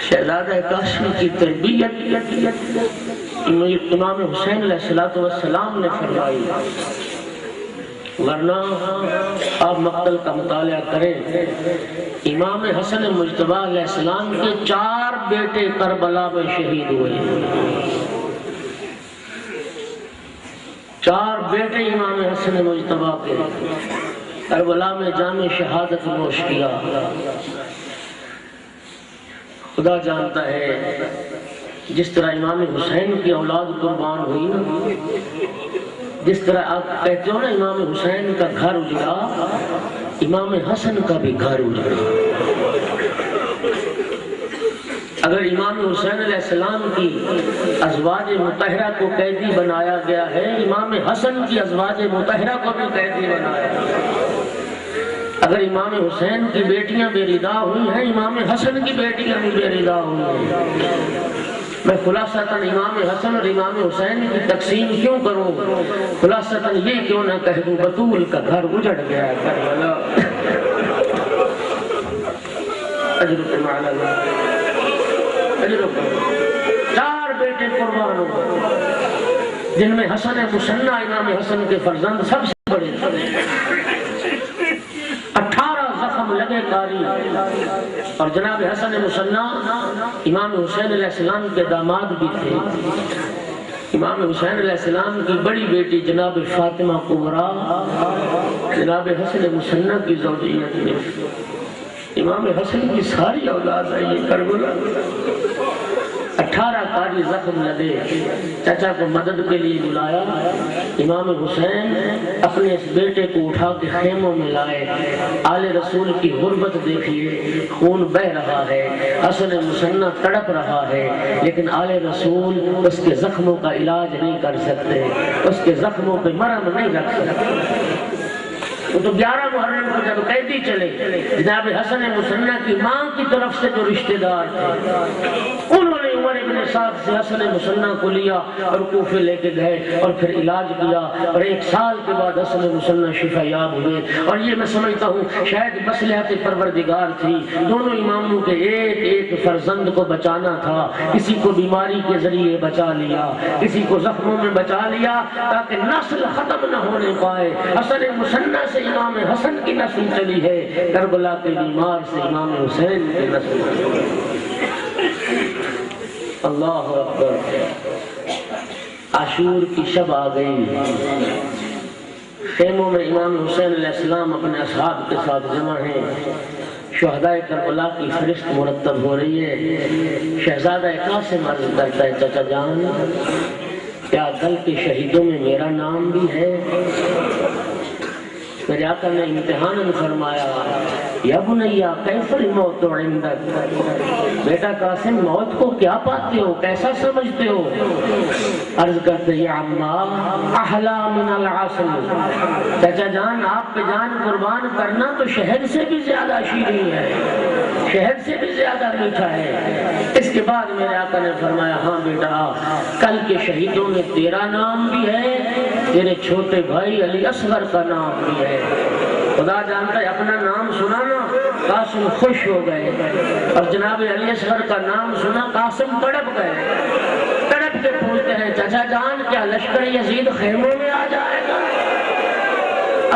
شہزادہ قاسم کی تربیت امام حسین علیہ السلام نے فرمائی، ورنہ آپ مقتل کا مطالعہ کریں، امام حسن مجتبیٰ علیہ السلام کے 4 بیٹے کربلا میں شہید ہوئے۔ 4 بیٹے امام حسن مجتبیٰ کے کربلا میں جام شہادت نوش کیا۔ خدا جانتا ہے جس طرح امام حسین کی اولاد قربان ہوئی نا، جس طرح آپ کہتے ہو نا امام حسین کا گھر اجڑا، امام حسن کا بھی گھر اجڑا۔ اگر امام حسین علیہ السلام کی ازواج مطہرہ کو قیدی بنایا گیا ہے، امام حسن کی ازواج مطہرہ کو بھی قیدی بنایا گیا۔ اگر امام حسین کی بیٹیاں بے ردا ہوئی ہیں، امام حسن کی بیٹیاں بھی بے ردا ہوئی ہیں۔ میں خلاصتاً امام حسن اور امام حسین کی تقسیم کیوں کروں؟ خلاصتاً یہ کیوں نہ کہہ دوں بطول کا گھر اجڑ گیا کربلا۔ اجرکم علی اللہ، اجرکم۔ 4 بیٹے قربان ہوئے، جن میں حسن مصنع امام حسن کے فرزند سب سے بڑے تھے۔ 18 زخم لگے کاری، اور جناب حسن مصنع امام حسین علیہ السلام کے داماد بھی تھے۔ امام حسین علیہ السلام کی بڑی بیٹی جناب فاطمہ کبریٰ جناب حسن مصنع کی زوجیت میں، امام حسن کی ساری اولاد آئی کربلا۔ 18 کاری زخم لگے، چچا کو مدد کے لیے بلایا۔ امام حسین اپنے اس بیٹے کو اٹھا کے خیموں میں لائے۔ آل رسول کی غربت دیکھیے، خون بہ رہا ہے، حسن مصنع تڑپ رہا ہے، لیکن آل رسول اس کے زخموں کا علاج نہیں کر سکتے، اس کے زخموں پہ مرہم نہیں رکھ سکتے۔ وہ تو 11 محرم کو جب قیدی چلے، جناب حسن مصنع کی ماں کی طرف سے جو رشتہ دار تھے، انہوں نے عمر ابن سعد سے حسن مصنع کو لیا اور کوفے لے کے گئے اور پھر علاج کیا، اور 1 سال کے بعد حسن مصنع شفا یاب ہوئے۔ اور یہ میں سمجھتا ہوں شاید مصلحت پروردگار تھی، دونوں اماموں کے ایک فرزند کو بچانا تھا۔ کسی کو بیماری کے ذریعے بچا لیا، کسی کو زخموں میں بچا لیا، تاکہ نسل ختم نہ ہونے پائے۔ حسن مصنع سے امام حسن کی نسل چلی ہے، کربلا کے بیمار سے امام حسین کی نسل چلی ہے۔ اللہ اکبر۔ عاشور کی شب آ گئی، خیموں میں امام حسین علیہ السلام اپنے اصحاب کے ساتھ جمع ہیں، شہدائے کربلا کی فہرست مرتب ہو رہی ہے۔ شہزادہ قاسم عرض کرتا ہے، چچا جان کیا کل کے شہیدوں میں میرا نام بھی ہے؟ میرے آقا نے امتحان فرمایا، یا بنیا کیف الموت عندک، بیٹا قاسم موت کو کیا پاتے ہو، کیسا سمجھتے ہو؟ عرض کرتے یا عما احلا من العسل، چچا جان آپ پہ جان قربان کرنا تو شہد سے بھی زیادہ شیریں ہے، شہد سے بھی زیادہ میٹھا ہے۔ اس کے بعد میرے آقا نے فرمایا، ہاں بیٹا کل کے شہیدوں میں تیرا نام بھی ہے، تیرے چھوٹے بھائی علی اصغر کا نام بھی ہے۔ خدا جانتا ہے اپنا نام سنا نا قاسم خوش ہو گئے، اور جناب علی اصغر کا نام سنا قاسم تڑپ گئے، تڑپ کے پوچھتے ہیں چچا جان کیا لشکر یزید خیموں میں آ جائے گا؟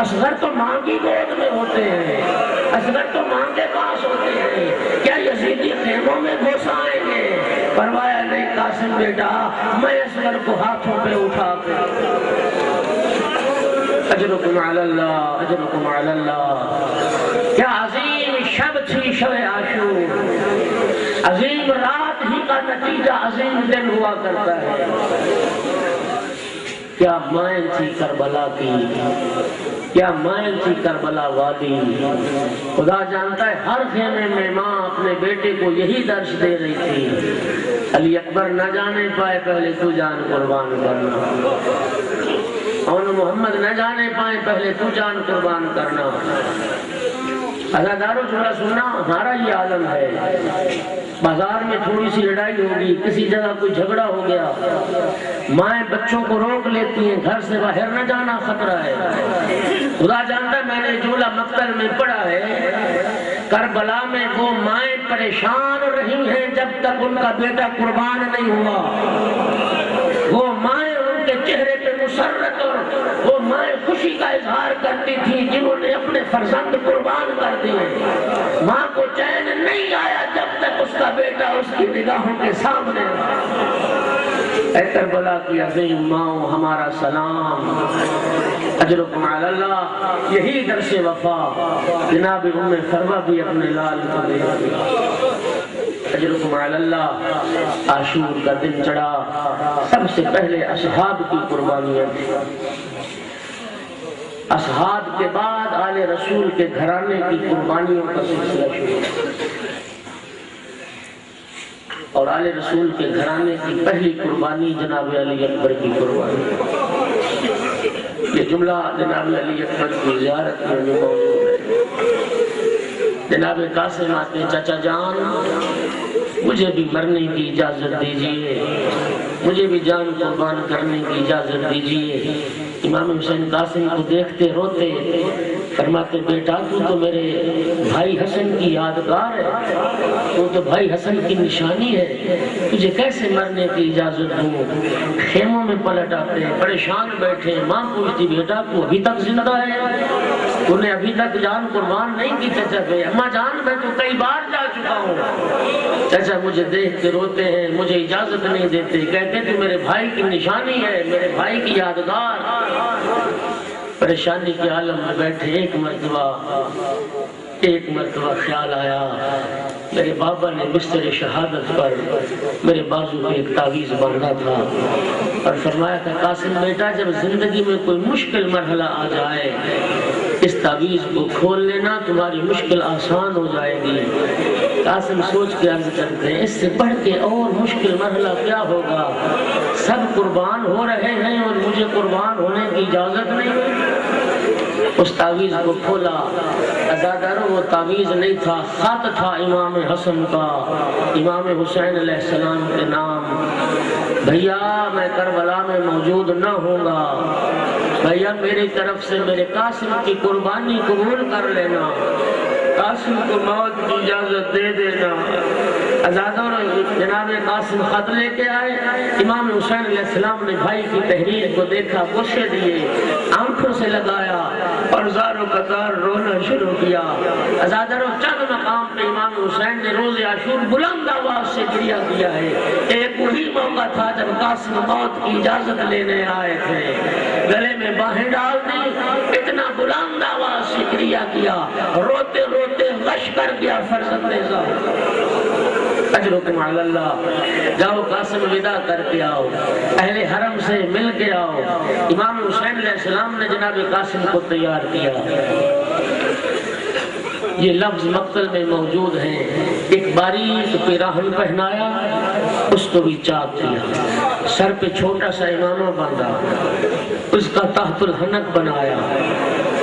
اصغر تو ماں کی گود میں ہوتے ہیں، اصغر تو ماں کے پاس ہوتے ہیں، کیا یزیدی خیموں میں گھس آئیں گے؟ فرمایا نہیں قاسم بیٹا، میں اصغر کو ہاتھوں پہ اٹھا کر اجرکم علی اللہ، اجرکم علی اللہ۔ کیا عظیم شب تھی شب عاشور، عظیم رات ہی کا نتیجہ عظیم دن ہوا کرتا ہے۔ کیا مائل تھی کربلا کی، کیا مائل تھی کربلا والی۔ خدا جانتا ہے ہر خیمے میں ماں اپنے بیٹے کو یہی درس دے رہی تھی، علی اکبر نہ جانے پائے پہلے تو جان قربان کرنا، اور محمد نہ جانے پائے پہلے تو جان قربان کرنا۔ عزادارو جملہ سننا، ہمارا یہ عالم ہے، بازار میں تھوڑی سی لڑائی ہوگی، کسی جگہ کوئی جھگڑا ہو گیا، مائیں بچوں کو روک لیتی ہیں، گھر سے باہر نہ جانا خطرہ ہے۔ خدا جانتا ہے میں نے جملہ مقتل میں پڑھا ہے، کربلا میں وہ مائیں پریشان رہی ہیں جب تک ان کا بیٹا قربان نہیں ہوا۔ وہ مائیں ان کے چہرے پہ مسرت اور وہ مائیں خوشی کا اظہار کرتی تھی جنہوں نے اپنے فرزند قربان کر دیے۔ ماں کو چین نہیں آیا جب تک اس کا بیٹا اس کی نگاہوں کے سامنے اے کربلا کی عظیم ماں ہمارا سلام، اجرکم علی اللہ۔ یہی درس وفا جناب ام فروہ بھی اپنے لال کو دے دی۔ اجرکم علی اللہ۔ عاشور کا دن چڑھا، سب سے پہلے اصحاب کی قربانیاں تھی، اصحاب کے بعد آل رسول کے گھرانے کی قربانیوں کا سلسلہ شروع، اور آل رسول کے گھرانے کی پہلی قربانی جناب علی اکبر کی قربانی۔ یہ جملہ جناب علی اکبر کی زیارت میں بھی موجود ہے۔ جناب قاسم آتے، چچا جان مجھے بھی مرنے کی اجازت دیجیے، مجھے بھی جان قربان کرنے کی اجازت دیجیے۔ امام حسین قاسم کو دیکھتے روتے، فرماتے بیٹا تو میرے بھائی حسن کی یادگار ہے، تو بھائی حسن کی نشانی ہے، تجھے کیسے مرنے کی اجازت دوں۔ خیموں میں پلٹ آتے ہیں، پریشان بیٹھے، ماں پوچھتی بیٹا تو ابھی تک زندہ ہے، انہیں ابھی تک جان قربان نہیں کی چچا پہ؟ اماں جان میں تو کئی بار جا چکا ہوں۔ چچا مجھے دیکھ کے روتے ہیں، مجھے اجازت نہیں دیتے، کہتے تو میرے بھائی کی نشانی ہے، میرے بھائی کی یادگار۔ پریشانی کے عالم میں بیٹھے، ایک مرتبہ خیال آیا، میرے بابا نے بستر شہادت پر میرے بازو پہ ایک تعویذ باندھا تھا اور فرمایا تھا قاسم بیٹا جب زندگی میں کوئی مشکل مرحلہ آ جائے اس تعویذ کو کھول لینا، تمہاری مشکل آسان ہو جائے گی۔ قاسم سوچ کے عرض کرتے ہیں اس سے بڑھ کے اور مشکل مرحلہ کیا ہوگا؟ سب قربان ہو رہے ہیں اور مجھے قربان ہونے کی اجازت نہیں۔ اس تعویذ کو کھولا، عزادارو وہ تعویذ نہیں تھا، خط تھا امام حسن کا، امام حسین علیہ السلام کے نام۔ بھیا میں کربلا میں موجود نہ ہوں گا، بھیا میری طرف سے میرے قاسم کی قربانی قبول کر لینا، قاسم کو موت کی اجازت دے دینا۔ عزادارو جناب قاسم خط لے کے آئے، امام حسین علیہ السلام نے بھائی کی تحریر کو دیکھا، غصے دیے، آنکھوں سے لگایا اور زار و قطار رونا شروع کیا۔ عزادارو چند مقام پہ امام حسین نے روز عاشور بلند آواز سے گریہ کیا ہے۔ ایک وہی موقع تھا جب قاسم موت کی اجازت لینے آئے تھے، گلے میں باہیں ڈال دی، اتنا بلند آواز سے گریہ کیا، روتے روتے غش کر گیا فرزند زہرا۔ اجرکم علی اللہ۔ جاؤ قاسم ودا کر کے آؤ، اہل حرم سے مل کے آؤ۔ امام حسین علیہ السلام نے جناب قاسم کو تیار کیا۔ یہ لفظ مقتل میں موجود ہیں، ایک باریک پیراہن پہنایا، اس کو بھی چاک کیا، سر پہ چھوٹا سا امامہ باندھا، اس کا تحت الحنک بنایا۔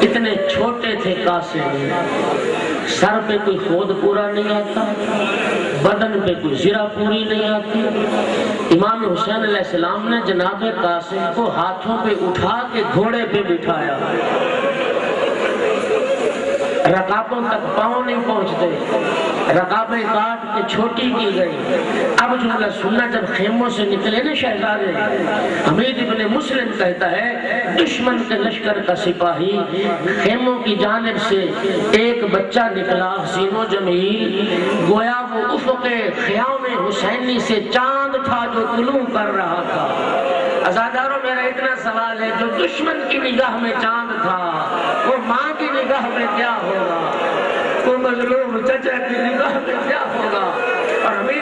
اتنے چھوٹے تھے قاسم، سر پہ کوئی خود پورا نہیں آتا، بدن پہ کوئی زرہ پوری نہیں آتی۔ امام حسین علیہ السلام نے جناب قاسم کو ہاتھوں پہ اٹھا کے گھوڑے پہ بٹھایا، رکابوں تک پاؤں نہیں پہنچتے، رکابیں کاٹ کے چھوٹی کی گئی۔ اب جملہ سننا، جب خیموں سے نکلے نا شہزادے، حمید ابن مسلم کہتا ہے دشمن کے لشکر کا سپاہی، خیموں کی جانب سے ایک بچہ نکلا حسین و جمیل، گویا وہ افق خیام حسینی سے چاند تھا جو طلوع کر رہا تھا۔ عزادارو میرا اتنا سوال ہے، جو دشمن کی نگاہ میں چاند تھا وہ ماں کی نگاہ میں کیا ہوگا؟ وہ مظلوم چچا کی نگاہ میں کیا ہوگا؟ اور ہمیں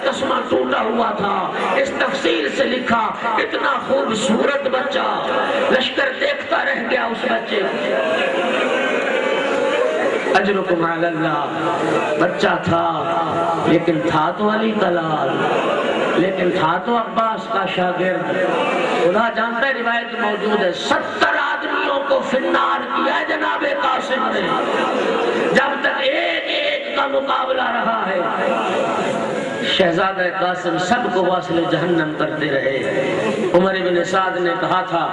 تسمہ ٹوٹا ہوا تھا، اس تفصیل سے لکھا اتنا خوبصورت بچہ، لشکر دیکھتا رہ گیا اس بچے کو۔ اجرکم علی اللہ، بچہ تھا لیکن تھا تو علی کلال، لیکن تھا تو عباس کا شاگرد۔ خدا جانتا ہے، روایت موجود ہے 70 آدمیوں کو فنار کیا جناب قاسم نے، جب تک ایک ایک کا مقابلہ رہا ہے۔ شہزادہ قاسم سب کو واصل جہنم کرتے رہے۔ عمر بن سعد نے کہا تھا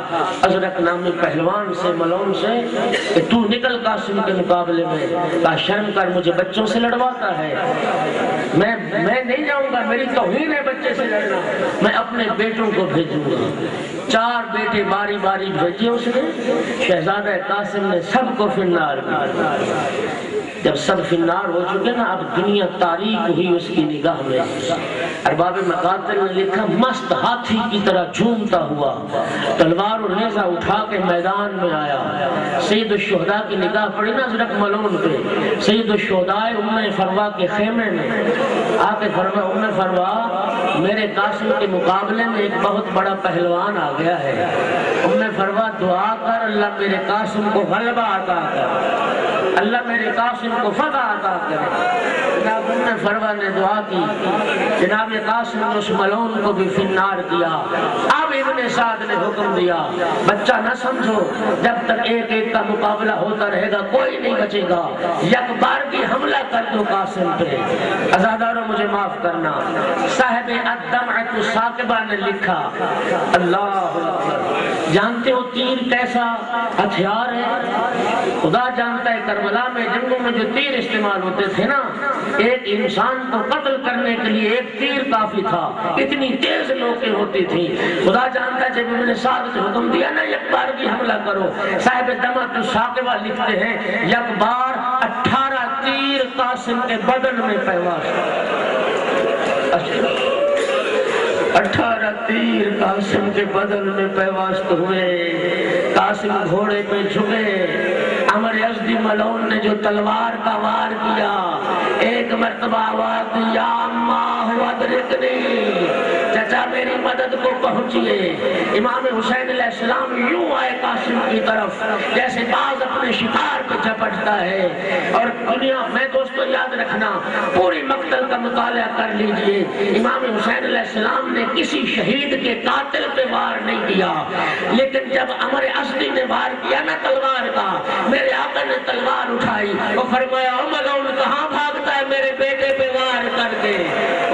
ازرق نامی پہلوان سے، ملون سے، کہ تو نکل قاسم کے مقابلے میں، کہا شرم کر، مجھے بچوں سے لڑواتا ہے، میں نہیں جاؤں گا، میری توہین ہے بچے سے لڑنا، میں اپنے بیٹوں کو بھیجوں گا۔ 4 بیٹے باری باری بھیجے اس نے، شہزادہ قاسم نے سب کو فنار کیا۔ جب سب فنار ہو چکے نا، اب دنیا تاریک ہوئی اس کی نگاہ میں۔ ارباب مقاتل نے لکھا مست ہاتھی کی طرح جھومتا ہوا تلوار و نیزہ اٹھا کے میدان میں آیا۔ سید الشہداء کی نگاہ پڑی نا ازرق ملعون پہ، سید الشہداء ام فروا کے خیمے میں آ کے فرما، ام فروا میرے قاسم کے مقابلے میں ایک بہت بڑا پہلوان آ گیا ہے، ام فروا دعا کر اللہ میرے قاسم کو غلبہ عطا کر، اللہ میرے قاسم کو فتح عطا کرے۔ جناب ام فروا نے دعا کی، جناب قاسم نے اس ملعون کو بھی فنار کیا۔ اب ابن سعد نے حکم دیا بچہ نہ سمجھو، جب تک ایک ایک کا مقابلہ ہوتا رہے گا کوئی نہیں بچے گا، یک بار کی حملہ کر دو قاسم پہ۔ عزاداروں مجھے معاف کرنا، صاحب الدمعۃ الثاقبہ نے لکھا، اللہ اکبر، جانتے ہو تیر کیسا ہتھیار ہے؟ خدا جانتا ہے کربلا میں جنگوں میں جو تیر استعمال ہوتے تھے نا، ایک انسان کو قتل کرنے کے لیے ایک تیر کافی تھا، اتنی تیز نوکیں ہوتی تھی۔ خدا جانتا ہے جب ابن سعد نے حکم دیا نا یک بار بھی حملہ کرو، صاحب دمعۃ الثاقبہ لکھتے ہیں یک بار 18 تیر قاسم کے بدن میں پیوست، 18 تیر قاسم کے بدن میں پیوست ہوئے۔ قاسم گھوڑے پہ جھکے، عمر یزدی ملعون نے جو تلوار کا وار کیا، ایک مرتبہ آواز دی یا اماں ادرکنی، چچا میری مدد کو پہنچیے۔ امام حسین علیہ السلام یوں آئے قاسم کی طرف جیسے باز اپنے شکار پہ جھپٹتا ہے، اور دنیا میں دوستو یاد رکھنا پوری مقتل کا مطالعہ کر لیجئے، امام حسین علیہ السلام نے کسی شہید کے قاتل پہ وار نہیں کیا، لیکن جب عمر یزدی نے وار کیا نا تلوار کا، میرے آقا نے تلوار اٹھائی، وہ فرمایا او ملعون کہاں بھاگتا ہے، میرے بیٹے پہ وار کر دے۔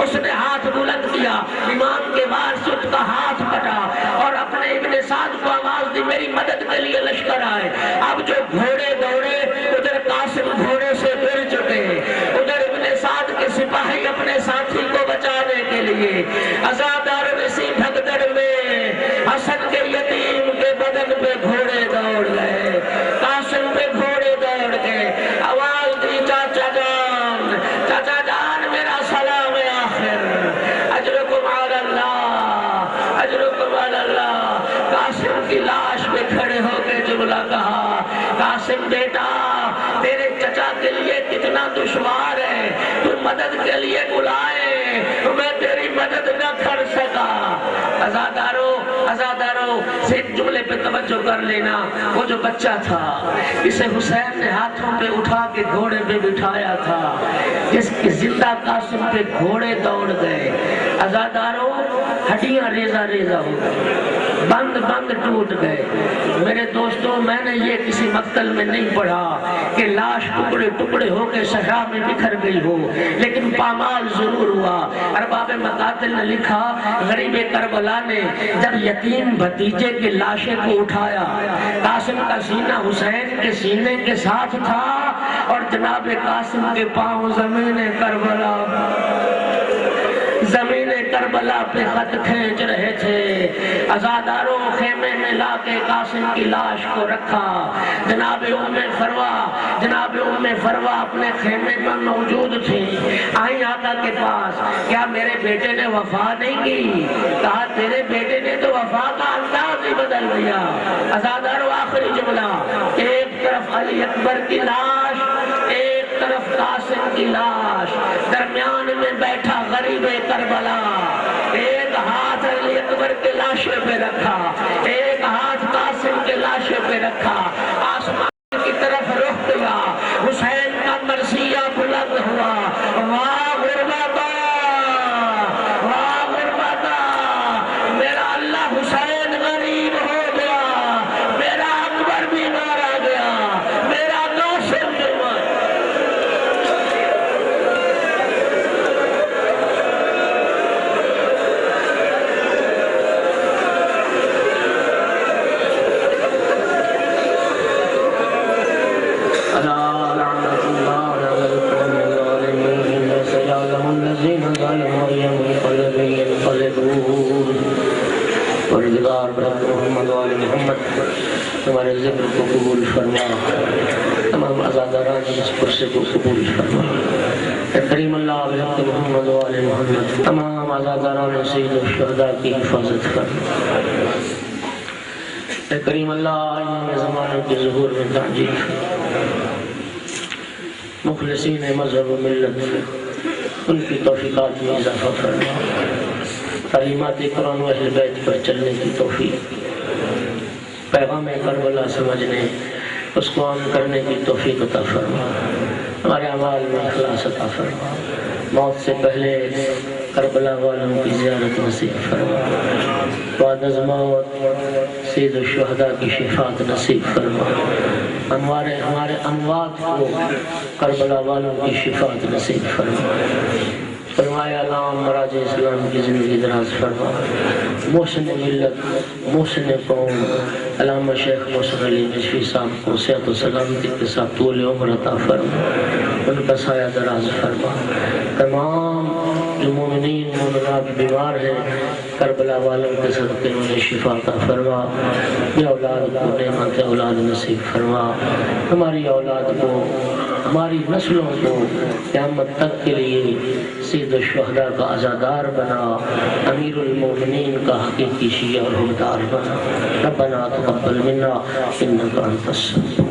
اس نے ہاتھ بلند کیا، امام کے وار سے اس کا ہاتھ کٹا، اور اپنے ابن سعد کو آواز دی میری مدد کے لیے لشکر آئے۔ اب جو گھوڑے دوڑے، ادھر قاسم گھوڑے سے گر چکے، ادھر ابن سعد کے سپاہی اپنے ساتھی کو بچانے کے لیے عزادار اسی بھگدڑ میں حسن کے یتیم کے بدن پہ گھوڑے دوڑ گئے، قاسم پہ گھوڑے دوڑ گئے۔ آواز دی چاچا جان، چاچا جان میرا سلام آخر، اجرکم علی اللہ، اجرکم علی اللہ۔ قاسم کی لاش پہ کھڑے ہو کے جملہ کہا، قاسم بیٹا تیرے چچا کے لیے کتنا دشوار ہے، تو مدد کے لیے بلائے، میں تیری مدد نہ کر سکا۔ عزادارو سے ایک جملے پہ توجہ کر لینا، وہ جو بچہ تھا اسے حسین نے ہاتھوں پہ اٹھا کے گھوڑے پہ بٹھایا تھا، جس کی زندہ قاسم پہ گھوڑے دوڑ گئے۔ عزادارو ہڈیاں ریزہ ریزہ ہو گئی، بند بند ٹوٹ گئے۔ میرے دوستوں میں نے یہ کسی مقتل میں نہیں پڑھا کہ لاش ٹکڑے ٹکڑے ہو کے صحرا میں بکھر گئی ہو، لیکن پامال ضرور ہوا۔ ارباب مقاتل نے لکھا غریب کربلا نے جب یتیم بھتیجے کے لاشے کو اٹھایا، قاسم کا سینہ حسین کے سینے کے ساتھ تھا، اور جناب قاسم کے پاؤں زمین کربلا پہ خط کھینچ رہے تھے۔ عزاداروں خیمے میں لا کے قاسم کی لاش کو رکھا۔ جناب ام فروا اپنے خیمے میں موجود تھی، آئی آقا کے پاس، کیا میرے بیٹے نے وفا نہیں کی؟ کہا تیرے بیٹے نے تو وفا کا انداز ہی بدل دیا۔ عزاداروں آخری جملہ، ایک طرف علی اکبر کی لاش، ایک طرف قاسم کی لاش، درمیان میں بیٹھا غریب کربلا، ایک ہاتھ علی اکبر کے لاشے پہ رکھا، ایک ہاتھ قاسم کے لاشے پہ رکھا، آسمان کی طرف رخ کیا، حسین کا مرثیہ بلند ہوا، واہ غربتا، واہ غربتا، میرا اللہ حسین غریب ہو گیا، میرا اکبر بھی مارا گیا، میرا قاسم بھی مارا۔ پروردگار محمد و آل محمد ہمارے ذکر کو قبول فرما، تمام عزاداران اس پرسے کو قبول فرما۔ اے کریم اللہ بحق محمد و آل محمد تمام عزاداران سید الشہداء کی حفاظت فرما۔ اے کریم اللہ امام زمانہ کے ظہور میں تعجیل فرما، مخلصین مذہب و ملت ان کی توفیقات میں اضافہ فرما، تعلیمات قرآن و اہل بیت پر چلنے کی توفیق، پیغام کربلا سمجھنے اس کو عام کرنے کی توفیق عطا فرما، ہمارے اعمال میں اخلاص عطا فرما، موت سے پہلے کربلا والوں کی زیارت نصیب فرما، بعد از موت سید الشہداء کی شفاعت نصیب فرما، ہمارے اموات کو کربلا والوں کی شفاعت نصیب فرما، فرمایا علام مراج اسلام کی زندگی دراز فرما، محسن ملت محسن قوم علامہ شیخ محسن علی نشفی صاحب کو صحت و سلامتی کے ساتھ طول عمر عطا فرما، ان کا سایہ دراز فرما، تمام جو مومنین مومنات بیمار ہیں کربلا والوں کے صدقے انہیں شفا عطا فرما، یہ اولاد کو نعمت اولاد نصیب فرما، ہماری اولاد کو ہماری نسلوں کو قیامت تک کے لیے سید الشہداء کا عزادار بنا، امیر المومنین کا حقیقی شیعہ اور حکمدار بنا، ربنا تقبل منا انک انت السمیع